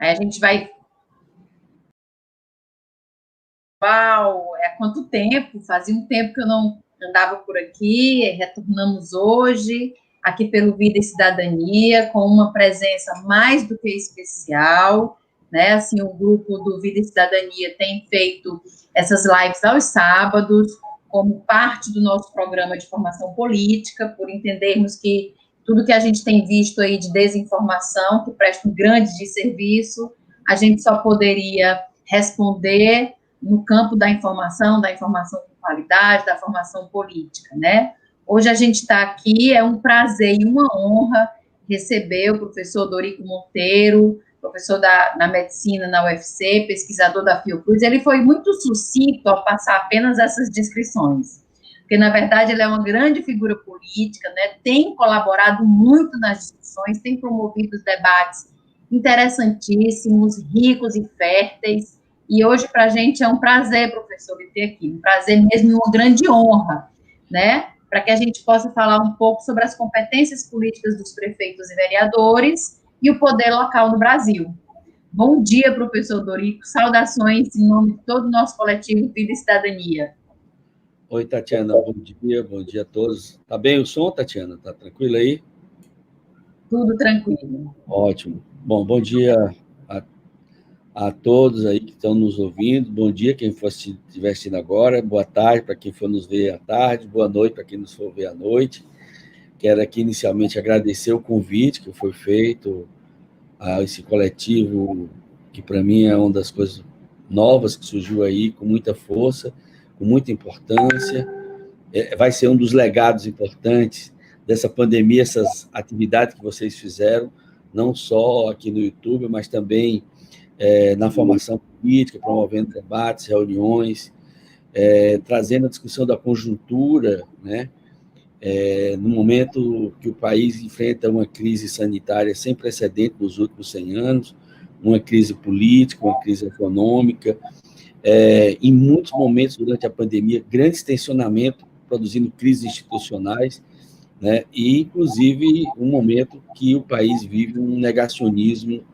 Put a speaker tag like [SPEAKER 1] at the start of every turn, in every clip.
[SPEAKER 1] Aí a gente vai... Uau, há quanto tempo? Fazia um tempo que eu não andava por aqui, retornamos hoje, aqui pelo Vida e Cidadania, com uma presença mais do que especial, né? Assim, o grupo do Vida e Cidadania tem feito essas lives aos sábados, como parte do nosso programa de formação política, por entendermos que tudo que a gente tem visto aí de desinformação, que presta um grande desserviço, a gente só poderia responder no campo da informação com qualidade, da formação política, né? Hoje a gente está aqui, é um prazer e uma honra receber o professor Dorico Monteiro, professor na medicina na UFC, pesquisador da Fiocruz. Ele foi muito sucinto ao passar apenas essas descrições, porque, na verdade, ele é uma grande figura política, né? Tem colaborado muito nas discussões, tem promovido debates interessantíssimos, ricos e férteis. E hoje, para a gente, é um prazer, professor, de ter aqui, um prazer mesmo e uma grande honra, né? Para que a gente possa falar um pouco sobre as competências políticas dos prefeitos e vereadores e o poder local no Brasil. Bom dia, professor Dorico, saudações em nome de todo o nosso coletivo Vida e Cidadania.
[SPEAKER 2] Oi, Tatiana, bom dia a todos. Tá bem o som, Tatiana? Tá tranquilo aí?
[SPEAKER 1] Tudo tranquilo.
[SPEAKER 2] Ótimo. Bom dia a todos aí que estão nos ouvindo. Bom dia quem estiver assistindo agora. Boa tarde para quem for nos ver à tarde. Boa noite para quem nos for ver à noite. Quero aqui inicialmente agradecer o convite que foi feito a esse coletivo, que para mim é uma das coisas novas que surgiu aí, com muita força, com muita importância. Vai ser um dos legados importantes dessa pandemia, essas atividades que vocês fizeram, não só aqui no YouTube, mas também na formação política, promovendo debates, reuniões, trazendo a discussão da conjuntura, né? No momento que o país enfrenta uma crise sanitária sem precedente nos últimos 100 anos, uma crise política, uma crise econômica, em muitos momentos durante a pandemia, grandes tensionamentos, produzindo crises institucionais, né? E, inclusive, um momento que o país vive um negacionismo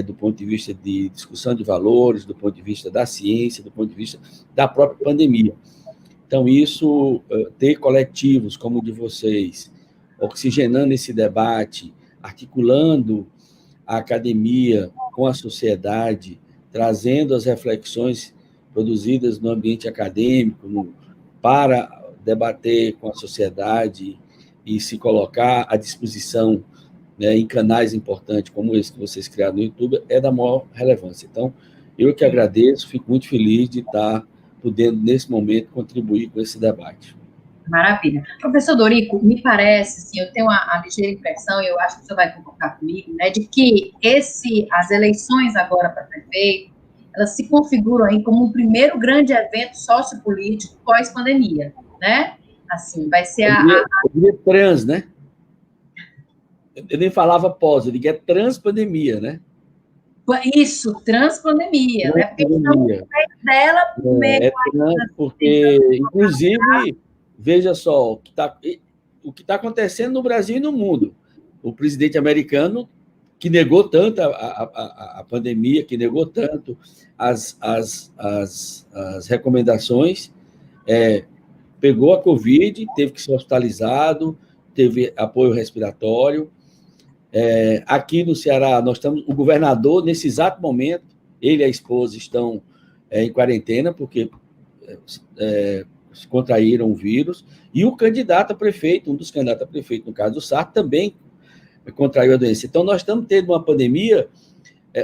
[SPEAKER 2] do ponto de vista de discussão de valores, do ponto de vista da ciência, do ponto de vista da própria pandemia. Então, isso, ter coletivos como o de vocês, oxigenando esse debate, articulando a academia com a sociedade, trazendo as reflexões produzidas no ambiente acadêmico para debater com a sociedade e se colocar à disposição, né, em canais importantes como esse que vocês criaram no YouTube, é da maior relevância. Então, eu que agradeço, fico muito feliz de estar podendo, nesse momento, contribuir com esse debate.
[SPEAKER 1] Maravilha. Professor Dorico, me parece, assim, eu tenho a ligeira impressão, e eu acho que o senhor vai concordar comigo, né, de que as eleições agora para prefeito, elas se configuram aí como um primeiro grande evento sociopolítico pós-pandemia, né? Assim, vai ser
[SPEAKER 2] Eu diria trans, né? Eu nem falava pós, eu diria trans-pandemia, né?
[SPEAKER 1] Isso, transpandemia, né? Porque
[SPEAKER 2] Pandemia.
[SPEAKER 1] Dela,
[SPEAKER 2] trans porque, inclusive, veja só, o que está acontecendo no Brasil e no mundo. O presidente americano, que negou tanto a pandemia, que negou tanto as recomendações, pegou a Covid, teve que ser hospitalizado, teve apoio respiratório. Aqui no Ceará, nós estamos, o governador, nesse exato momento, ele e a esposa estão em quarentena, porque contraíram o vírus, e o candidato a prefeito, um dos candidatos a prefeito, no caso do Sarto, também contraiu a doença. Então, nós estamos tendo uma pandemia,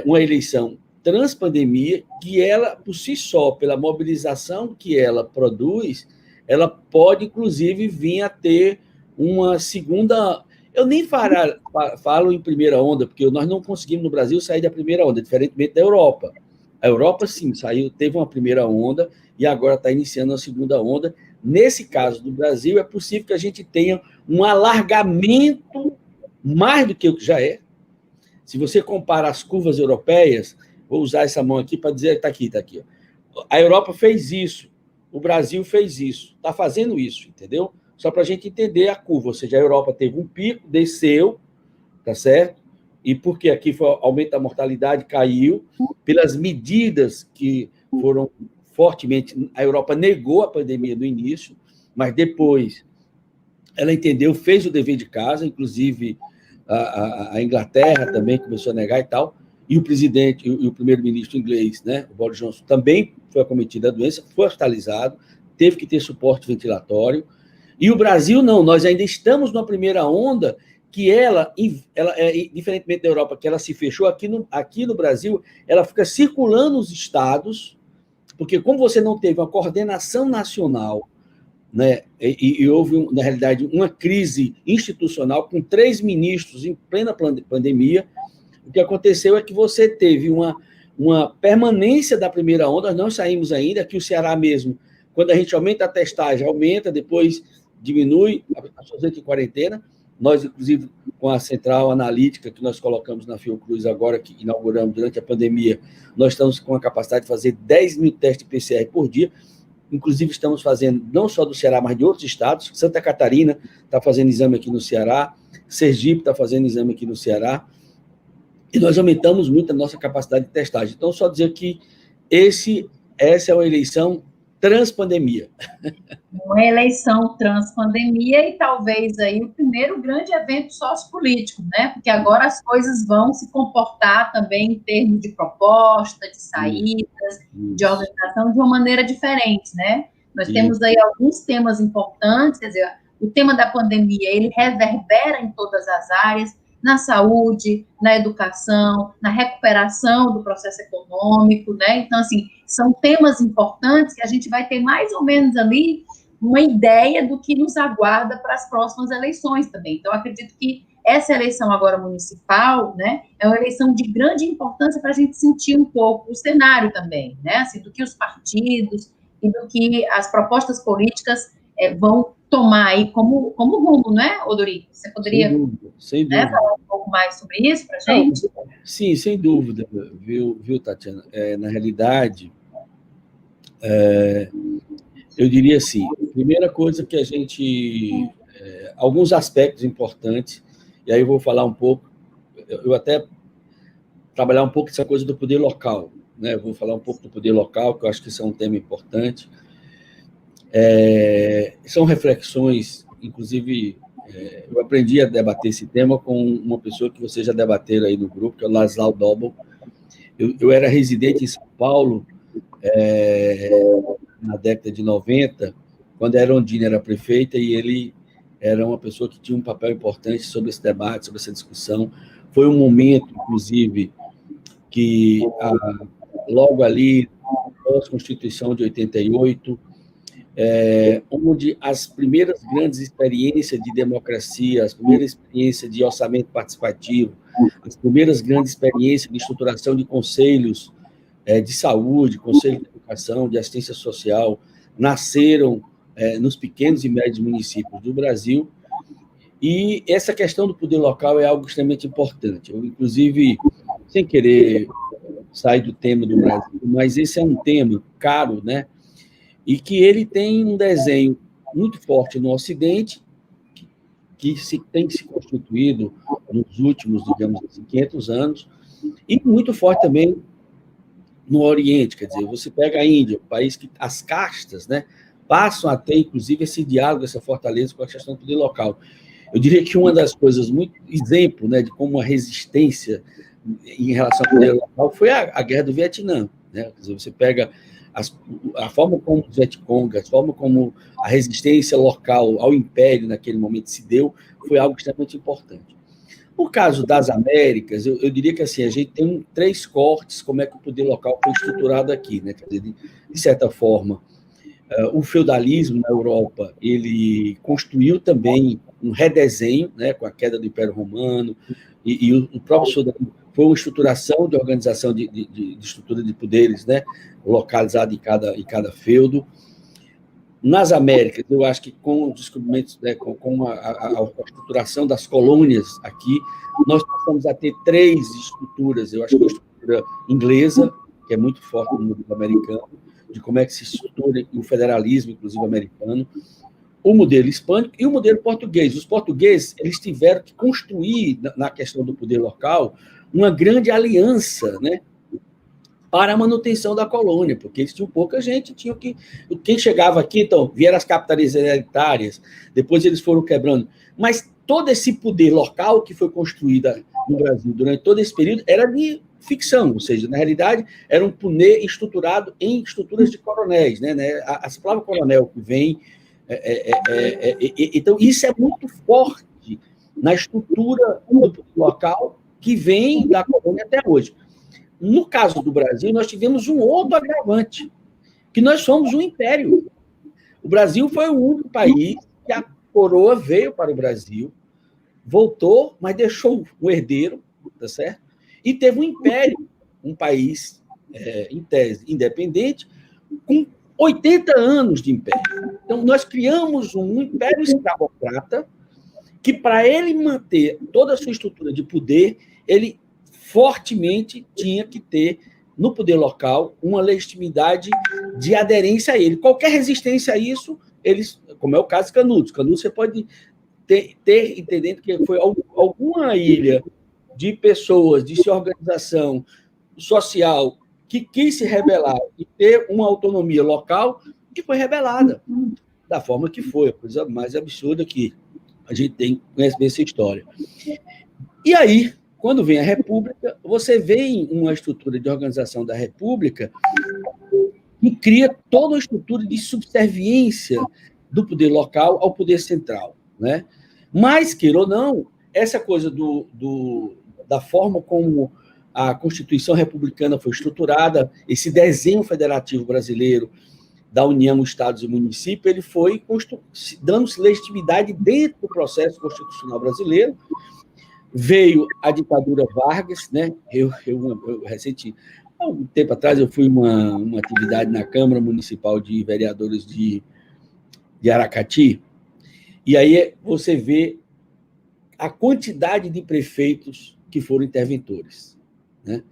[SPEAKER 2] uma eleição transpandemia, que ela, por si só, pela mobilização que ela produz, ela pode, inclusive, vir a ter uma segunda... Eu nem falo em primeira onda, porque nós não conseguimos, no Brasil, sair da primeira onda, diferentemente da Europa. A Europa, sim, teve uma primeira onda e agora está iniciando a segunda onda. Nesse caso do Brasil, é possível que a gente tenha um alargamento mais do que o que já é. Se você compara as curvas europeias, vou usar essa mão aqui para dizer, está aqui. Ó. A Europa fez isso, o Brasil fez isso, está fazendo isso, entendeu? Só para a gente entender a curva, ou seja, a Europa teve um pico, desceu, tá certo? e porque aqui foi o aumento da mortalidade caiu, pelas medidas que foram fortemente... A Europa negou a pandemia no início, mas depois ela entendeu, fez o dever de casa, inclusive a Inglaterra também começou a negar e tal, e o presidente e o primeiro-ministro inglês, né, o Boris Johnson, também foi acometido da doença, foi hospitalizado, teve que ter suporte ventilatório, e o Brasil não, nós ainda estamos na primeira onda, que ela diferentemente da Europa, que ela se fechou, aqui no Brasil, ela fica circulando os estados, porque como você não teve uma coordenação nacional, né, e houve, na realidade, uma crise institucional com 3 ministros em plena pandemia, o que aconteceu é que você teve uma permanência da primeira onda, nós não saímos ainda, aqui o Ceará mesmo, quando a gente aumenta a testagem, aumenta, depois diminui, as pessoas entram em quarentena. Nós, inclusive, com a central analítica que nós colocamos na Fiocruz agora, que inauguramos durante a pandemia, nós estamos com a capacidade de fazer 10 mil testes de PCR por dia, inclusive estamos fazendo, não só do Ceará, mas de outros estados. Santa Catarina está fazendo exame aqui no Ceará, Sergipe está fazendo exame aqui no Ceará, e nós aumentamos muito a nossa capacidade de testagem. Então, só dizer que essa é uma eleição transpandemia.
[SPEAKER 1] Uma eleição transpandemia e talvez aí o primeiro grande evento sociopolítico, né? Porque agora as coisas vão se comportar também em termos de proposta, de saídas, de organização de uma maneira diferente, né? Nós temos aí alguns temas importantes, quer dizer, o tema da pandemia, ele reverbera em todas as áreas, na saúde, na educação, na recuperação do processo econômico, né? Então, assim, são temas importantes que a gente vai ter mais ou menos ali uma ideia do que nos aguarda para as próximas eleições também. Então, acredito que essa eleição agora municipal, né, é uma eleição de grande importância para a gente sentir um pouco o cenário também, né, assim, do que os partidos e do que as propostas políticas vão tomar aí como rumo, né, Odori? Você poderia
[SPEAKER 2] sem dúvida.
[SPEAKER 1] Falar um pouco mais sobre isso para a gente?
[SPEAKER 2] Sim, sem dúvida, viu, Tatiana? Na realidade, eu diria assim, a primeira coisa que a gente... alguns aspectos importantes, e aí eu vou falar um pouco, eu até trabalhar um pouco essa coisa do poder local, né? Eu vou falar um pouco do poder local, que eu acho que isso é um tema importante. São reflexões, inclusive, eu aprendi a debater esse tema com uma pessoa que vocês já debateram aí no grupo, que é o Laszlo Dobel. Eu era residente em São Paulo, na década de 90, quando a Erondina era prefeita, e ele era uma pessoa que tinha um papel importante sobre esse debate, sobre essa discussão. Foi um momento, inclusive, que logo ali, pós-Constituição de 88, onde as primeiras grandes experiências de democracia, as primeiras experiências de orçamento participativo, as primeiras grandes experiências de estruturação de conselhos de saúde, conselho de educação, de assistência social, nasceram nos pequenos e médios municípios do Brasil, e essa questão do poder local é algo extremamente importante. Eu, inclusive, sem querer sair do tema do Brasil, mas esse é um tema caro, né? E que ele tem um desenho muito forte no Ocidente, que tem se constituído nos últimos, digamos assim, 500 anos, e muito forte também no Oriente. Quer dizer, você pega a Índia, um país que as castas, né, passam a ter, inclusive, esse diálogo, essa fortaleza com a questão do poder local. Eu diria que uma das coisas, muito exemplo, né, de como a resistência em relação ao poder local foi a Guerra do Vietnã. Né? Quer dizer, você pega a forma como os Vietcong, a forma como a resistência local ao império naquele momento se deu, foi algo extremamente importante. No caso das Américas, eu diria que assim, a gente tem 3 cortes, como é que o poder local foi estruturado aqui. Né? Quer dizer, de certa forma, o feudalismo na Europa, ele construiu também um redesenho, né, com a queda do Império Romano, e o próprio feudalismo foi uma estruturação de organização de estrutura de poderes, né, localizada em cada feudo. Nas Américas, eu acho que com os descobrimentos, né, com a estruturação das colônias aqui, nós passamos a ter 3 estruturas. Eu acho que a estrutura inglesa, que é muito forte no mundo americano, de como é que se estrutura o federalismo, inclusive americano, o modelo hispânico e o modelo português. Os portugueses, eles tiveram que construir, na questão do poder local, uma grande aliança, né, para a manutenção da colônia, porque eles tinham pouca gente, tinham que... Quem chegava aqui, então, vieram as capitanias hereditárias, depois eles foram quebrando. Mas todo esse poder local que foi construído no Brasil durante todo esse período era de ficção, ou seja, na realidade, era um poder estruturado em estruturas de coronéis, né? A palavra coronel que vem... Então, isso é muito forte na estrutura do poder local que vem da colônia até hoje. No caso do Brasil, nós tivemos um outro agravante, que nós somos um império. O Brasil foi o único país que a coroa veio para o Brasil, voltou, mas deixou o herdeiro, tá certo? E teve um império, um país, em tese, independente, com 80 anos de império. Então, nós criamos um império escravocrata que, para ele manter toda a sua estrutura de poder, ele fortemente tinha que ter, no poder local, uma legitimidade de aderência a ele. Qualquer resistência a isso, eles, como é o caso de Canudos. Canudos você pode ter entendendo que foi alguma ilha de pessoas, de sua organização social, que quis se rebelar e ter uma autonomia local, que foi rebelada, da forma que foi, a coisa mais absurda que a gente conhece bem essa história. E aí, quando vem a República, você vê uma estrutura de organização da República que cria toda uma estrutura de subserviência do poder local ao poder central, né? Mas, queira ou não, essa coisa da forma como a Constituição republicana foi estruturada, esse desenho federativo brasileiro da União, Estados e Municípios, ele foi dando legitimidade dentro do processo constitucional brasileiro. Veio a ditadura Vargas, né? Eu recente, há um tempo atrás, eu fui uma atividade na Câmara Municipal de Vereadores de Aracati, e aí você vê a quantidade de prefeitos que foram interventores, né?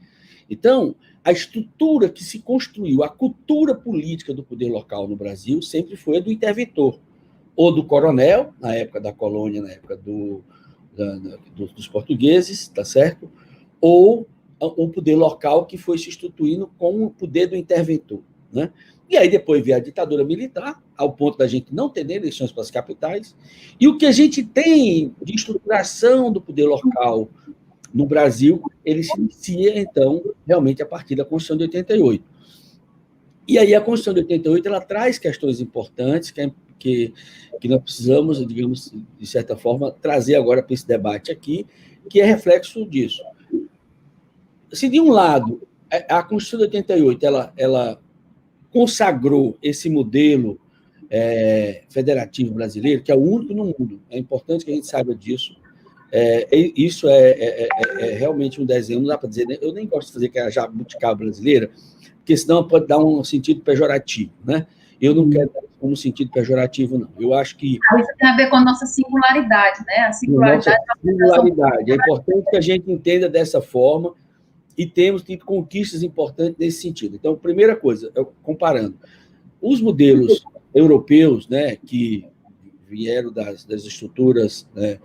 [SPEAKER 2] Então, a estrutura que se construiu, a cultura política do poder local no Brasil sempre foi a do interventor, ou do coronel, na época da colônia, na época dos portugueses, tá certo? Ou o poder local que foi se instituindo com o poder do interventor, né? E aí depois veio a ditadura militar, ao ponto da gente não ter eleições para as capitais, e o que a gente tem de estruturação do poder local no Brasil, ele se inicia, então, realmente a partir da Constituição de 88. E aí a Constituição de 88, ela traz questões importantes que nós precisamos, digamos, de certa forma, trazer agora para esse debate aqui, que é reflexo disso. Se, de um lado, a Constituição de 88, ela consagrou esse modelo federativo brasileiro, que é o único no mundo, é importante que a gente saiba disso. Isso é realmente um desenho, não dá para dizer, né? Eu nem gosto de fazer que é a jabuticaba brasileira, porque senão pode dar um sentido pejorativo, né? Eu não quero dar como sentido pejorativo, não. Eu acho que...
[SPEAKER 1] Isso tem a ver com a nossa singularidade, né? A
[SPEAKER 2] singularidade. É importante que a gente entenda dessa forma e temos tido conquistas importantes nesse sentido. Então, primeira coisa, comparando, os modelos europeus, né, que vieram das estruturas, né,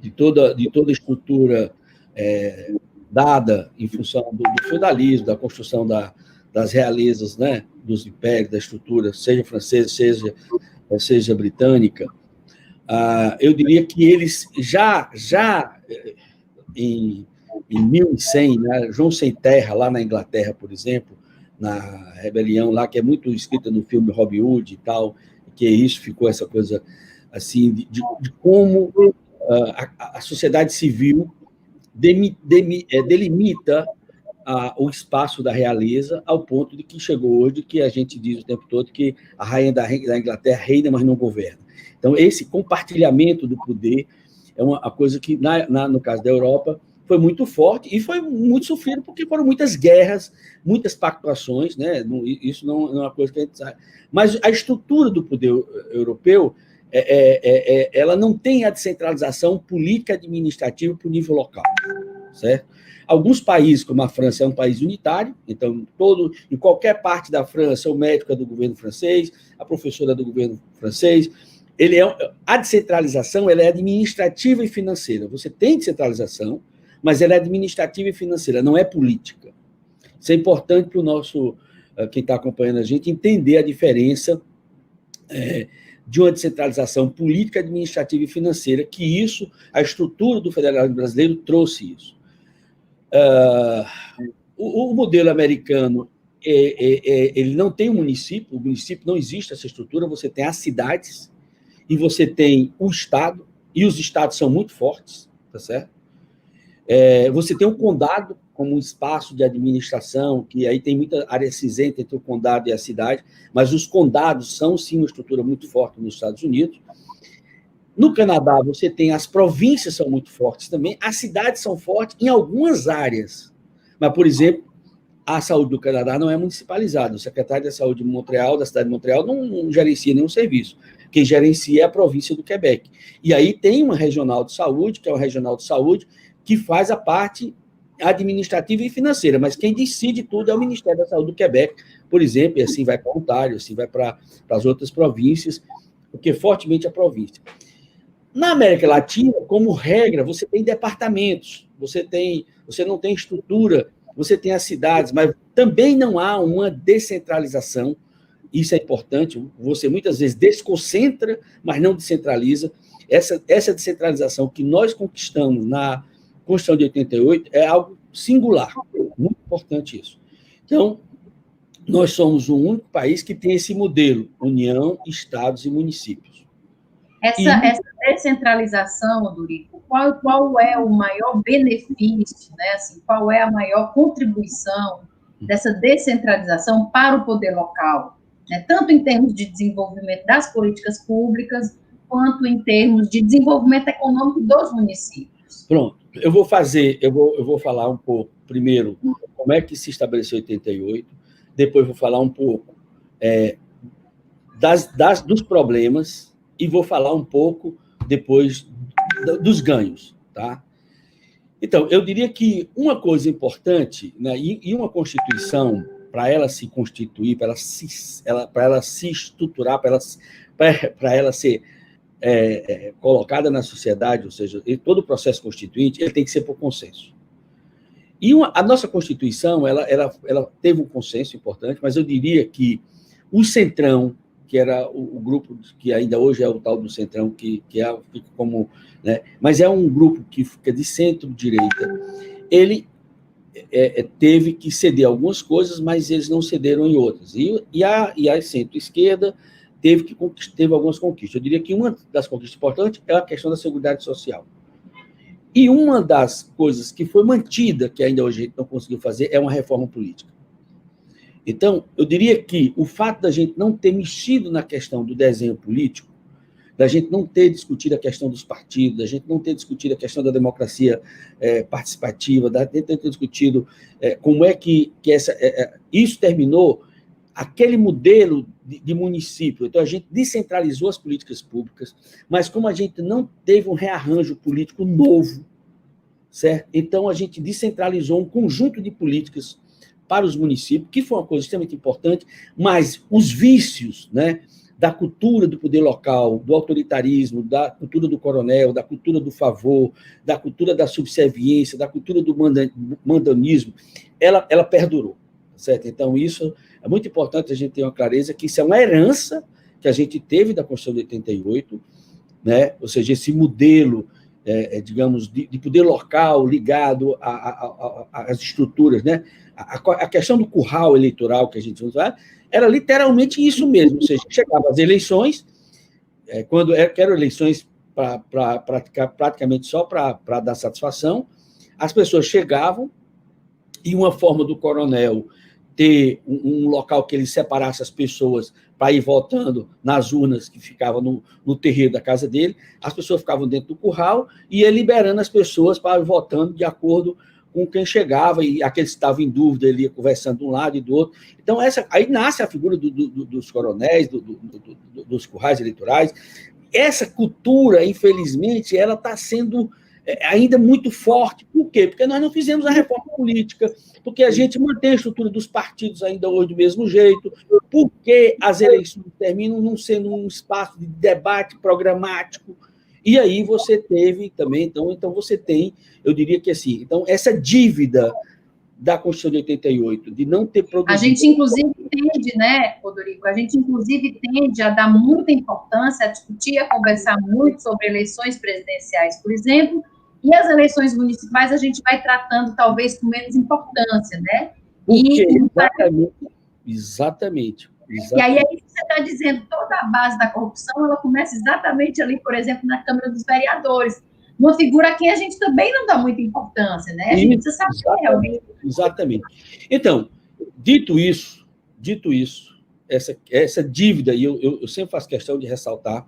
[SPEAKER 2] de toda a estrutura dada em função do feudalismo, da construção das realezas, né, dos impérios, da estrutura, seja francesa, seja britânica, eu diria que eles já em 1100, né, João Sem Terra, lá na Inglaterra, por exemplo, na rebelião lá, que é muito escrita no filme Robin Hood e tal, que isso ficou essa coisa assim de como a sociedade civil delimita o espaço da realeza ao ponto de que chegou hoje, que a gente diz o tempo todo que a rainha da Inglaterra reina, mas não governa. Então, esse compartilhamento do poder é uma coisa que, no caso da Europa, foi muito forte e foi muito sofrido, porque foram muitas guerras, muitas pactuações, né? Isso não é uma coisa que a gente sabe. Mas a estrutura do poder europeu, ela não tem a descentralização política administrativa para o nível local. certo? Alguns países, como a França, é um país unitário, então em qualquer parte da França, o médico é do governo francês, a professora é do governo francês. A descentralização ela é administrativa e financeira. Você tem descentralização, mas ela é administrativa e financeira, não é política. Isso é importante para o nosso, quem está acompanhando a gente, entender a diferença de uma descentralização política, administrativa e financeira, que isso, a estrutura do federalismo brasileiro trouxe isso. O modelo americano, ele não tem um município, o município não existe essa estrutura, você tem as cidades e você tem o estado, e os estados são muito fortes, tá certo? Você tem o condado como um espaço de administração, que aí tem muita área cinzenta entre o condado e a cidade, mas os condados são, sim, uma estrutura muito forte nos Estados Unidos. No Canadá, você tem as províncias são muito fortes também, as cidades são fortes em algumas áreas. Mas, por exemplo, a saúde do Canadá não é municipalizada. O secretário da Saúde de Montreal, da cidade de Montreal, não gerencia nenhum serviço. Quem gerencia é a província do Quebec. E aí tem uma regional de saúde, que é uma regional de saúde, que faz a parte administrativa e financeira, mas quem decide tudo é o Ministério da Saúde do Quebec, por exemplo, e assim vai para Ontário, assim vai para as outras províncias, porque fortemente a província. Na América Latina, como regra, você tem departamentos, você não tem estrutura, você tem as cidades, mas também não há uma descentralização, isso é importante, você muitas vezes desconcentra, mas não descentraliza. Essa descentralização que nós conquistamos na Constituição de 88 é algo singular, muito importante isso. Então, nós somos o único país que tem esse modelo, União, Estados e municípios.
[SPEAKER 1] Essa descentralização, Dorico, qual é o maior benefício, né? Assim, qual é a maior contribuição dessa descentralização para o poder local, né? Tanto em termos de desenvolvimento das políticas públicas, quanto em termos de desenvolvimento econômico dos municípios?
[SPEAKER 2] Pronto. Eu vou falar um pouco, primeiro, como é que se estabeleceu 88, depois vou falar um pouco dos problemas e vou falar um pouco depois dos ganhos, tá? Então, eu diria que uma coisa importante, né, e uma Constituição, para ela se constituir, para ela se estruturar, para ela ser colocada na sociedade, ou seja, todo o processo constituinte, ele tem que ser por consenso. E a nossa Constituição, ela teve um consenso importante, mas eu diria que o Centrão, que era o grupo que ainda hoje é o tal do Centrão, fica como, né, mas é um grupo que fica de centro-direita, ele teve que ceder algumas coisas, mas eles não cederam em outras. E a centro-esquerda teve algumas conquistas. Eu diria que uma das conquistas importantes é a questão da Seguridade Social. E uma das coisas que foi mantida, que ainda hoje a gente não conseguiu fazer, é uma reforma política. Então, eu diria que o fato da gente não ter mexido na questão do desenho político, da gente não ter discutido a questão dos partidos, da gente não ter discutido a questão da democracia participativa, da gente não ter discutido como é que isso terminou aquele modelo de município. Então, a gente descentralizou as políticas públicas, mas como a gente não teve um rearranjo político novo, certo? Então, a gente descentralizou um conjunto de políticas para os municípios, que foi uma coisa extremamente importante, mas os vícios, né, da cultura do poder local, do autoritarismo, da cultura do coronel, da cultura do favor, da cultura da subserviência, da cultura do mandanismo, ela perdurou, certo? Então, isso é muito importante a gente ter uma clareza que isso é uma herança que a gente teve da Constituição de 88, né? Ou seja, esse modelo, digamos, de poder local ligado às estruturas, né? A questão do curral eleitoral que a gente usa era literalmente isso mesmo, ou seja, chegavam as eleições, quando eram eleições praticamente só para dar satisfação, as pessoas chegavam e uma forma do coronel ter um local que ele separasse as pessoas para ir votando nas urnas que ficavam no terreiro da casa dele, as pessoas ficavam dentro do curral e ia liberando as pessoas para ir votando de acordo com quem chegava, e aqueles que estavam em dúvida, ele ia conversando de um lado e do outro. Então, aí nasce a figura dos coronéis, dos currais eleitorais. Essa cultura, infelizmente, ela está sendo ainda muito forte. Por quê? Porque nós não fizemos a reforma política, porque a gente mantém a estrutura dos partidos ainda hoje do mesmo jeito, porque as eleições terminam não sendo um espaço de debate programático. E aí você teve também, então você tem, eu diria que assim, então essa dívida da Constituição de 88, de não ter produzido...
[SPEAKER 1] A gente, inclusive, tende, né, Rodrigo, a gente, inclusive, tende a dar muita importância, a discutir, a conversar muito sobre eleições presidenciais, por exemplo, e as eleições municipais a gente vai tratando, talvez, com menos importância, né?
[SPEAKER 2] Exatamente.
[SPEAKER 1] E aí você está dizendo, toda a base da corrupção, ela começa exatamente ali, por exemplo, na Câmara dos Vereadores, uma figura a quem a gente também não dá muita importância, né? A gente precisa saber realmente.
[SPEAKER 2] Exatamente. Então, dito isso, essa dívida, e eu sempre faço questão de ressaltar,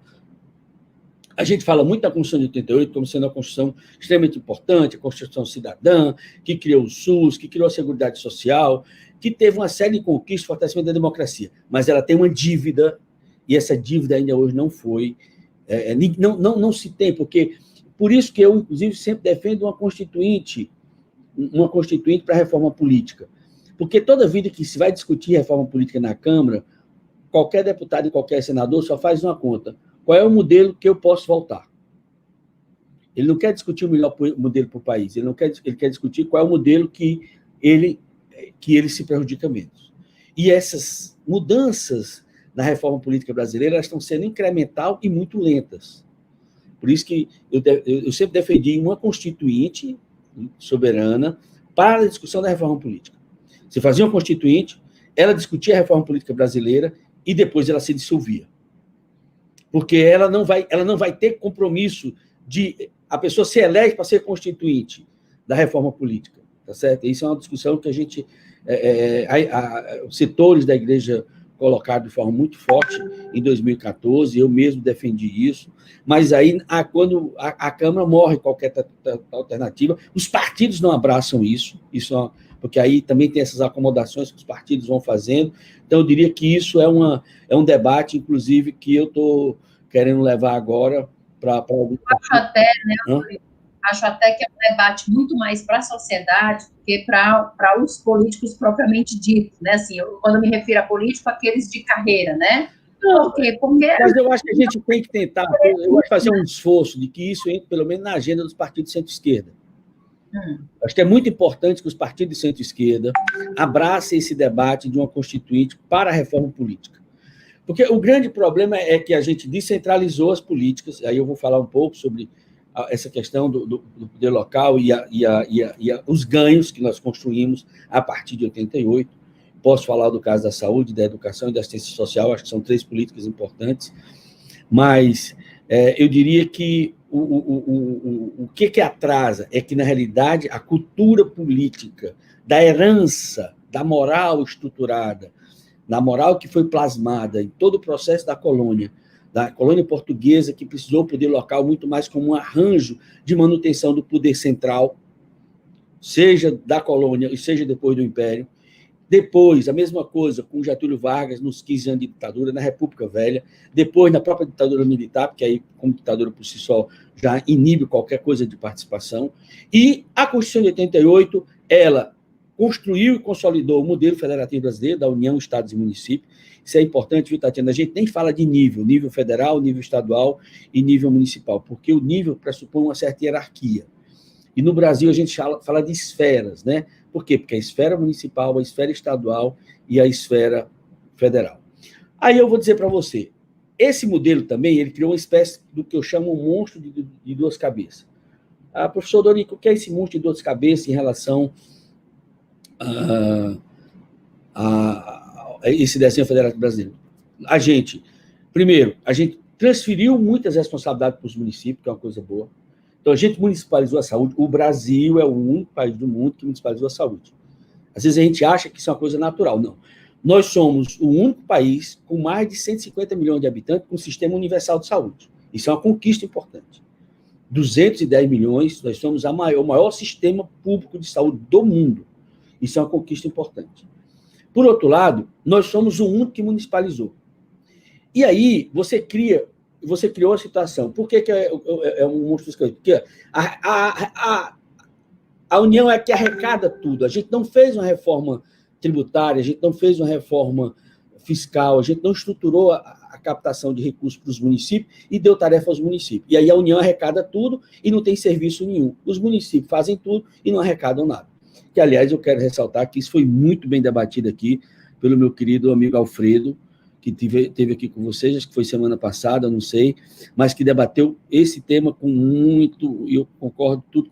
[SPEAKER 2] a gente fala muito da Constituição de 88 como sendo uma Constituição extremamente importante, a Constituição cidadã, que criou o SUS, que criou a Seguridade Social, que teve uma série de conquistas, fortalecimento da democracia, mas ela tem uma dívida, e essa dívida ainda hoje não foi, não se tem, porque... Por isso que eu, inclusive, sempre defendo uma constituinte para a reforma política. Porque toda vida que se vai discutir reforma política na Câmara, qualquer deputado e qualquer senador só faz uma conta. Qual é o modelo que eu posso voltar? Ele não quer discutir o melhor modelo para o país, ele quer discutir qual é o modelo que ele se prejudica menos. E essas mudanças na reforma política brasileira elas estão sendo incremental e muito lentas. Por isso que eu sempre defendi uma constituinte soberana para a discussão da reforma política. Você fazia uma constituinte, ela discutia a reforma política brasileira e depois ela se dissolvia. Porque ela não vai ter compromisso de... A pessoa se elege para ser constituinte da reforma política, tá certo? Isso é uma discussão que a gente... os setores da igreja colocaram de forma muito forte em 2014, eu mesmo defendi isso, mas aí, quando a Câmara morre qualquer alternativa, os partidos não abraçam isso, porque aí também tem essas acomodações que os partidos vão fazendo, então eu diria que isso é um debate, inclusive, que eu estou querendo levar agora para...
[SPEAKER 1] Acho até que é um debate muito mais para a sociedade do que para os políticos propriamente ditos, né? Assim, quando eu me refiro a político, aqueles de carreira, né?
[SPEAKER 2] Por quê? Mas eu acho que a gente tem que tentar, eu acho fazer um esforço de que isso entre, pelo menos, na agenda dos partidos de centro-esquerda. Acho que é muito importante que os partidos de centro-esquerda abracem esse debate de uma constituinte para a reforma política. Porque o grande problema é que a gente descentralizou as políticas, aí eu vou falar um pouco sobre essa questão do poder local e os ganhos que nós construímos a partir de 88. Posso falar do caso da saúde, da educação e da assistência social, acho que são 3 políticas importantes, mas eu diria que o que atrasa é que, na realidade, a cultura política da herança, da moral estruturada, da moral que foi plasmada em todo o processo da colônia portuguesa, que precisou o poder local muito mais como um arranjo de manutenção do poder central, seja da colônia e seja depois do Império. Depois, a mesma coisa com Getúlio Vargas, nos 15 anos de ditadura, na República Velha, depois na própria ditadura militar, porque aí, como ditadura por si só, já inibe qualquer coisa de participação. E a Constituição de 88, ela construiu e consolidou o modelo federativo brasileiro, da União, Estados e Municípios. Isso é importante, viu, Tatiana? A gente nem fala de nível federal, nível estadual e nível municipal, porque o nível pressupõe uma certa hierarquia. E no Brasil a gente fala de esferas, né? Por quê? Porque a esfera municipal, a esfera estadual e a esfera federal. Aí eu vou dizer para você, esse modelo também, ele criou uma espécie do que eu chamo um monstro de 2 cabeças. Professor Dorico, o que é esse monstro de 2 cabeças em relação a esse desenho federativo brasileiro? Primeiro, a gente transferiu muitas responsabilidades para os municípios, que é uma coisa boa. Então, a gente municipalizou a saúde. O Brasil é o único país do mundo que municipalizou a saúde. Às vezes a gente acha que isso é uma coisa natural. Não. Nós somos o único país com mais de 150 milhões de habitantes com um sistema universal de saúde. Isso é uma conquista importante. 210 milhões, nós somos o maior sistema público de saúde do mundo. Isso é uma conquista importante. Por outro lado, nós somos o único que municipalizou. E aí, você cria você criou a situação. Por que é um monstro? Porque a União é que arrecada tudo. A gente não fez uma reforma tributária, a gente não fez uma reforma fiscal, a gente não estruturou a captação de recursos para os municípios e deu tarefa aos municípios. E aí a União arrecada tudo e não tem serviço nenhum. Os municípios fazem tudo e não arrecadam nada. Que, aliás, eu quero ressaltar que isso foi muito bem debatido aqui pelo meu querido amigo Alfredo, que teve aqui com vocês, acho que foi semana passada, não sei, mas que debateu esse tema com muito, e eu concordo com tudo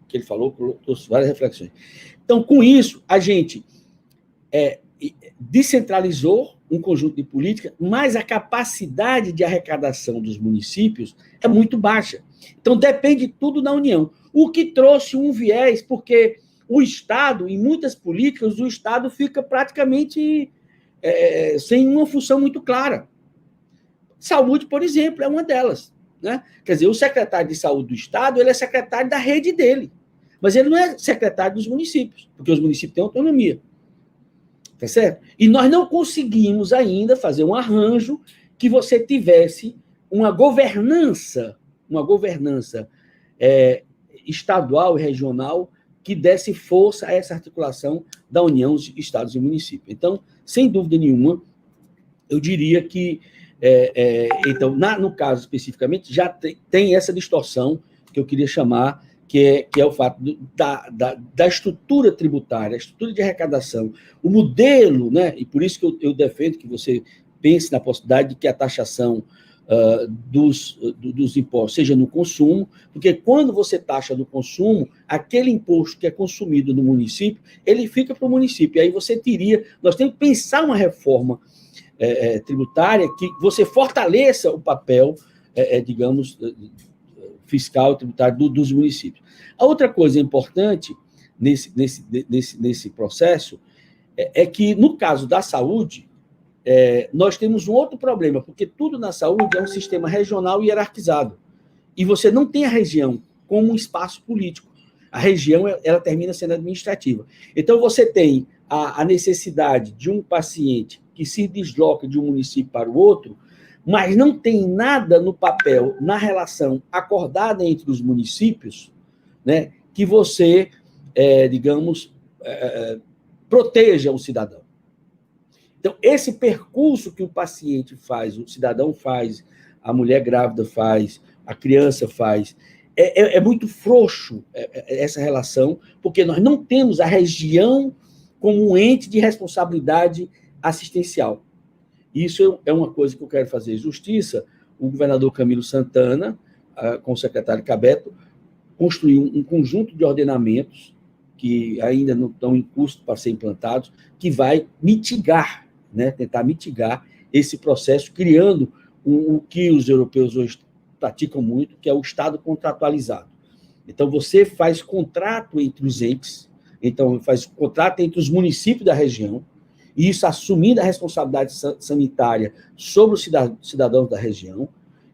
[SPEAKER 2] que ele falou, trouxe várias reflexões. Então, com isso, a gente descentralizou um conjunto de políticas, mas a capacidade de arrecadação dos municípios é muito baixa. Então, depende tudo da União. O que trouxe um viés, porque o Estado, em muitas políticas, o Estado fica praticamente sem uma função muito clara. Saúde, por exemplo, é uma delas. Né? Quer dizer, o secretário de saúde do Estado, ele é secretário da rede dele, mas ele não é secretário dos municípios, porque os municípios têm autonomia. Tá certo? E nós não conseguimos ainda fazer um arranjo que você tivesse uma governança estadual e regional que desse força a essa articulação da União, os estados e municípios. Então, sem dúvida nenhuma, eu diria que, então, no caso especificamente, já tem essa distorção que eu queria chamar, que é o fato da estrutura tributária, a estrutura de arrecadação, o modelo, né? E por isso que eu defendo que você pense na possibilidade de que a taxação dos impostos seja no consumo, porque quando você taxa no consumo, aquele imposto que é consumido no município, ele fica para o município. E aí nós temos que pensar uma reforma tributária que você fortaleça o papel, digamos, fiscal e tributário dos municípios. A outra coisa importante nesse processo é que, no caso da saúde, nós temos um outro problema, porque tudo na saúde é um sistema regional hierarquizado. E você não tem a região como um espaço político. A região ela termina sendo administrativa. Então, você tem a necessidade de um paciente que se desloca de um município para o outro, mas não tem nada no papel, na relação acordada entre os municípios, né, que você, digamos, proteja o cidadão. Então, esse percurso que o paciente faz, o cidadão faz, a mulher grávida faz, a criança faz, é muito frouxo essa relação, porque nós não temos a região como um ente de responsabilidade assistencial. Isso é uma coisa que eu quero fazer justiça. O governador Camilo Santana, com o secretário Cabeto, construiu um conjunto de ordenamentos que ainda não estão em curso para ser implantados, que vai mitigar, né, tentar mitigar esse processo, criando o que os europeus hoje praticam muito, que é o Estado contratualizado. Então, você faz contrato entre os entes, então faz contrato entre os municípios da região, e isso assumindo a responsabilidade sanitária sobre os cidadãos da região,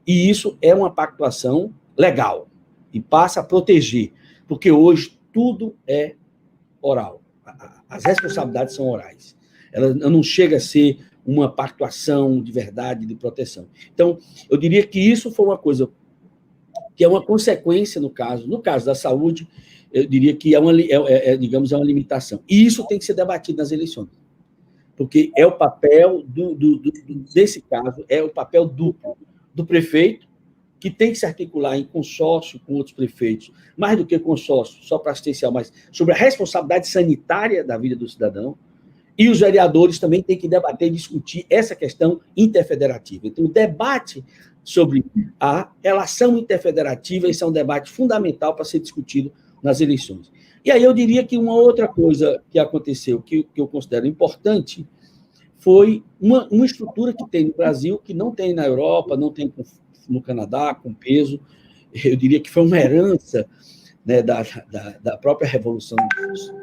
[SPEAKER 2] e isso é uma pactuação legal, e passa a proteger, porque hoje tudo é oral. As responsabilidades são orais. Ela não chega a ser uma pactuação de verdade, de proteção. Então, eu diria que isso foi uma coisa que é uma consequência no caso da saúde, eu diria que digamos, é uma limitação. E isso tem que ser debatido nas eleições. Porque é o papel, nesse caso, é o papel duplo do prefeito, que tem que se articular em consórcio com outros prefeitos, mais do que consórcio, só para assistencial, mas sobre a responsabilidade sanitária da vida do cidadão, e os vereadores também têm que debater e discutir essa questão interfederativa. Então, o debate sobre a relação interfederativa, esse é um debate fundamental para ser discutido nas eleições. E aí eu diria que uma outra coisa que aconteceu, que eu considero importante, foi uma estrutura que tem no Brasil, que não tem na Europa, não tem no Canadá, com peso. Eu diria que foi uma herança, né, da própria Revolução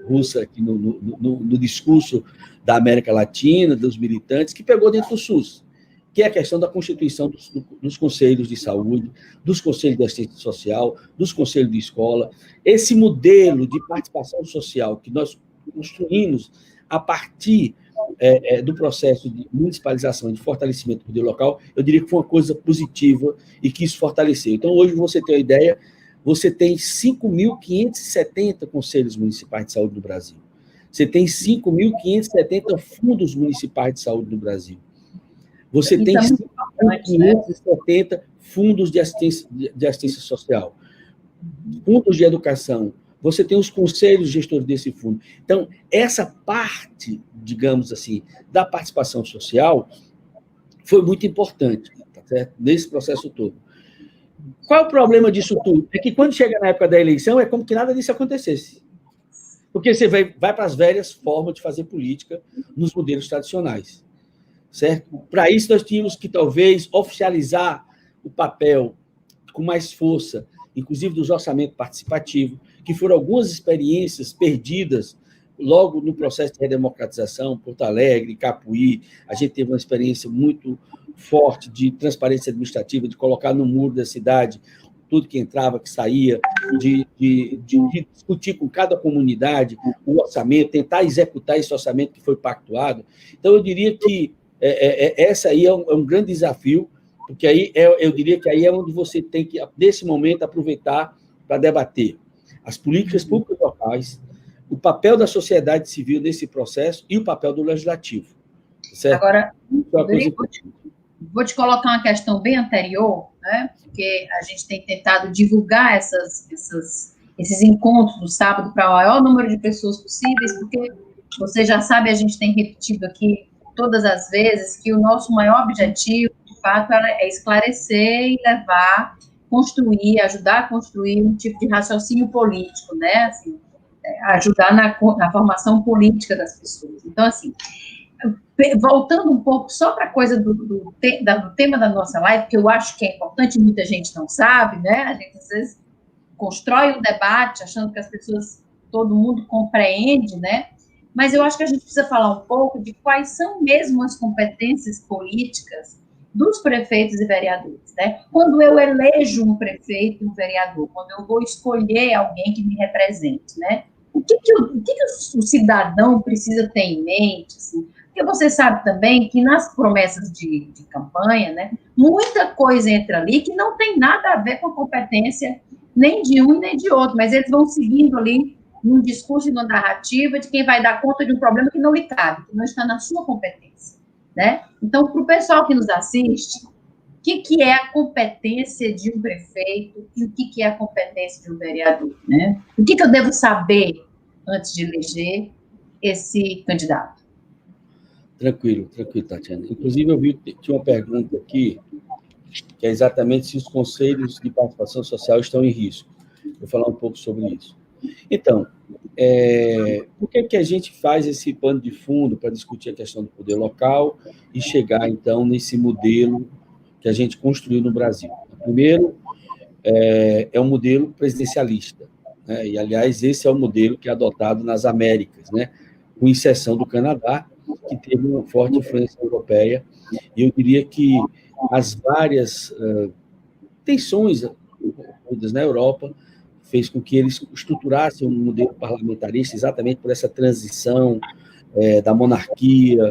[SPEAKER 2] Russa, aqui no discurso da América Latina, dos militantes, que pegou dentro do SUS, que é a questão da constituição dos conselhos de saúde, dos conselhos de assistência social, dos conselhos de escola. Esse modelo de participação social que nós construímos a partir do processo de municipalização, de fortalecimento do poder local, eu diria que foi uma coisa positiva e que isso fortaleceu. Então, hoje, você tem uma ideia, você tem 5.570 conselhos municipais de saúde no Brasil. Você tem 5.570 fundos municipais de saúde no Brasil. Você tem 5.570 fundos de assistência social, fundos de educação. Você tem os conselhos gestores desse fundo. Então, essa parte, digamos assim, da participação social foi muito importante, tá certo? Nesse processo todo. Qual é o problema disso tudo? É que quando chega na época da eleição, é como que nada disso acontecesse. Porque você vai para as velhas formas de fazer política nos modelos tradicionais, certo? Para isso, nós tínhamos que, talvez, oficializar o papel com mais força, inclusive dos orçamentos participativos, que foram algumas experiências perdidas logo no processo de redemocratização, Porto Alegre, Capuí. A gente teve uma experiência muito forte de transparência administrativa, de colocar no muro da cidade tudo que entrava, que saía, de discutir com cada comunidade o orçamento, tentar executar esse orçamento que foi pactuado. Então, eu diria que essa aí é um grande desafio, porque aí eu diria que aí é onde você tem que, nesse momento, aproveitar para debater as políticas públicas locais, o papel da sociedade civil nesse processo e o papel do legislativo. Certo?
[SPEAKER 1] Agora, vou te colocar uma questão bem anterior, né? Porque a gente tem tentado divulgar esses encontros do sábado para o maior número de pessoas possíveis, porque você já sabe, a gente tem repetido aqui todas as vezes que o nosso maior objetivo, de fato, é esclarecer e levar, construir, ajudar a construir um tipo de raciocínio político, né? Assim, ajudar na formação política das pessoas. Então, assim, voltando um pouco só para a coisa do tema da nossa live, que eu acho que é importante, muita gente não sabe, né? A gente, às vezes, constrói um debate achando que as pessoas, todo mundo compreende, né? Mas eu acho que a gente precisa falar um pouco de quais são mesmo as competências políticas dos prefeitos e vereadores, né? Quando eu elejo um prefeito e um vereador, quando eu vou escolher alguém que me represente, né? O que o cidadão precisa ter em mente, assim? Porque você sabe também que nas promessas de campanha, né, muita coisa entra ali que não tem nada a ver com a competência nem de um nem de outro, mas eles vão seguindo ali num discurso e numa narrativa de quem vai dar conta de um problema que não lhe cabe, que não está na sua competência, né? Então, para o pessoal que nos assiste, o que é a competência de um prefeito e o que é a competência de um vereador, né? O que eu devo saber antes de eleger esse candidato?
[SPEAKER 2] Tranquilo, Tatiana. Inclusive, eu vi que tinha uma pergunta aqui, que é exatamente se os conselhos de participação social estão em risco. Vou falar um pouco sobre isso. Então, por que a gente faz esse pano de fundo para discutir a questão do poder local e chegar, então, nesse modelo que a gente construiu no Brasil? Primeiro, é um modelo presidencialista, né? E, aliás, esse é o modelo que é adotado nas Américas, né? Com exceção do Canadá, que teve uma forte influência europeia, e eu diria que as várias tensões na Europa fez com que eles estruturassem um modelo parlamentarista exatamente por essa transição da monarquia,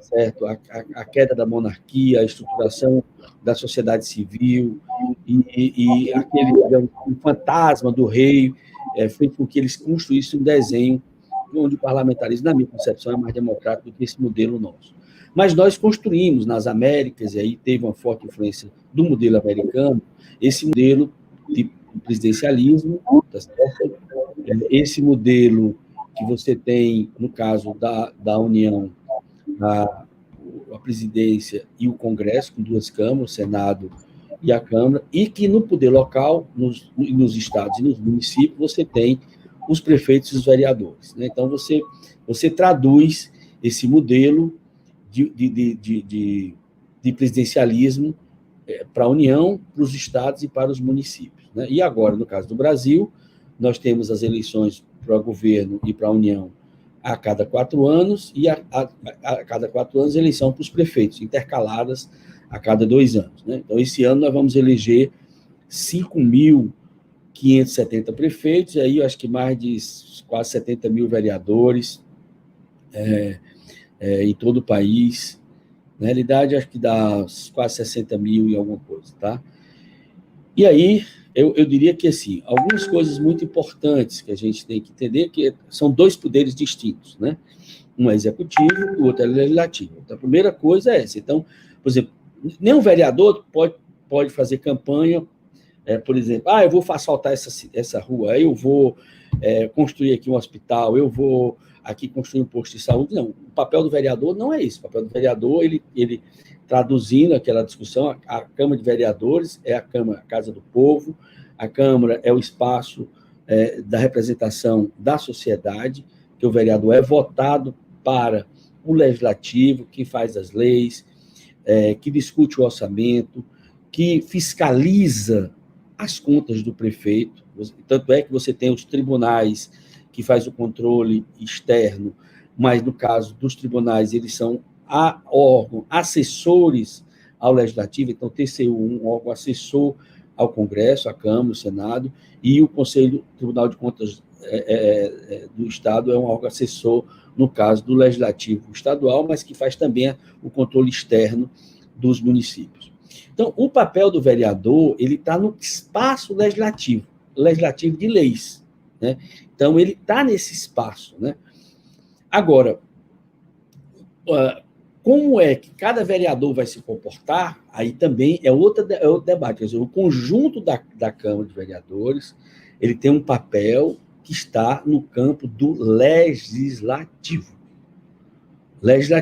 [SPEAKER 2] certo? A queda da monarquia, a estruturação da sociedade civil e aquele um fantasma do rei fez com que eles construíssem um desenho onde o parlamentarismo, na minha concepção, é mais democrático do que esse modelo nosso. Mas nós construímos nas Américas, e aí teve uma forte influência do modelo americano, esse modelo de presidencialismo, tá certo? Esse modelo que você tem, no caso da União, a presidência e o Congresso, com duas câmaras, o Senado e a Câmara, e que no poder local, nos estados e nos municípios, você tem os prefeitos e os vereadores, né? Então, você traduz esse modelo de presidencialismo para a União, para os estados e para os municípios, né? E agora, no caso do Brasil, nós temos as eleições para o governo e para a União a cada 4 anos, e a cada 4 anos eleição para os prefeitos, intercaladas a cada 2 anos, né? Então, esse ano nós vamos eleger 5.570 prefeitos, e aí eu acho que mais de quase 70 mil vereadores, em todo o país. Na realidade, acho que dá quase 60 mil e alguma coisa, tá? E aí, eu diria que, assim, algumas coisas muito importantes que a gente tem que entender, que são dois poderes distintos, né? Um é executivo, o outro é legislativo. Então, a primeira coisa é essa. Então, por exemplo, nenhum vereador pode fazer campanha, por exemplo, eu vou asfaltar essa rua, eu vou construir aqui um hospital, eu vou aqui construir um posto de saúde. Não, o papel do vereador não é isso. O papel do vereador, ele traduzindo aquela discussão, a Câmara de Vereadores é a Casa do Povo, a Câmara é o espaço da representação da sociedade, que o vereador é votado para o legislativo, que faz as leis, que discute o orçamento, que fiscaliza as contas do prefeito. Tanto é que você tem os tribunais que faz o controle externo, mas no caso dos tribunais, eles são órgãos assessores ao legislativo, então o TCU, um órgão assessor ao Congresso, à Câmara, ao Senado, e o Conselho Tribunal de Contas do Estado é um órgão assessor, no caso do Legislativo Estadual, mas que faz também o controle externo dos municípios. Então, o papel do vereador, ele está no espaço legislativo de leis, né? Então, ele está nesse espaço, né? Agora, como é que cada vereador vai se comportar, aí também é outro debate. Quer dizer, o conjunto da Câmara de Vereadores, ele tem um papel que está no campo do legislativo.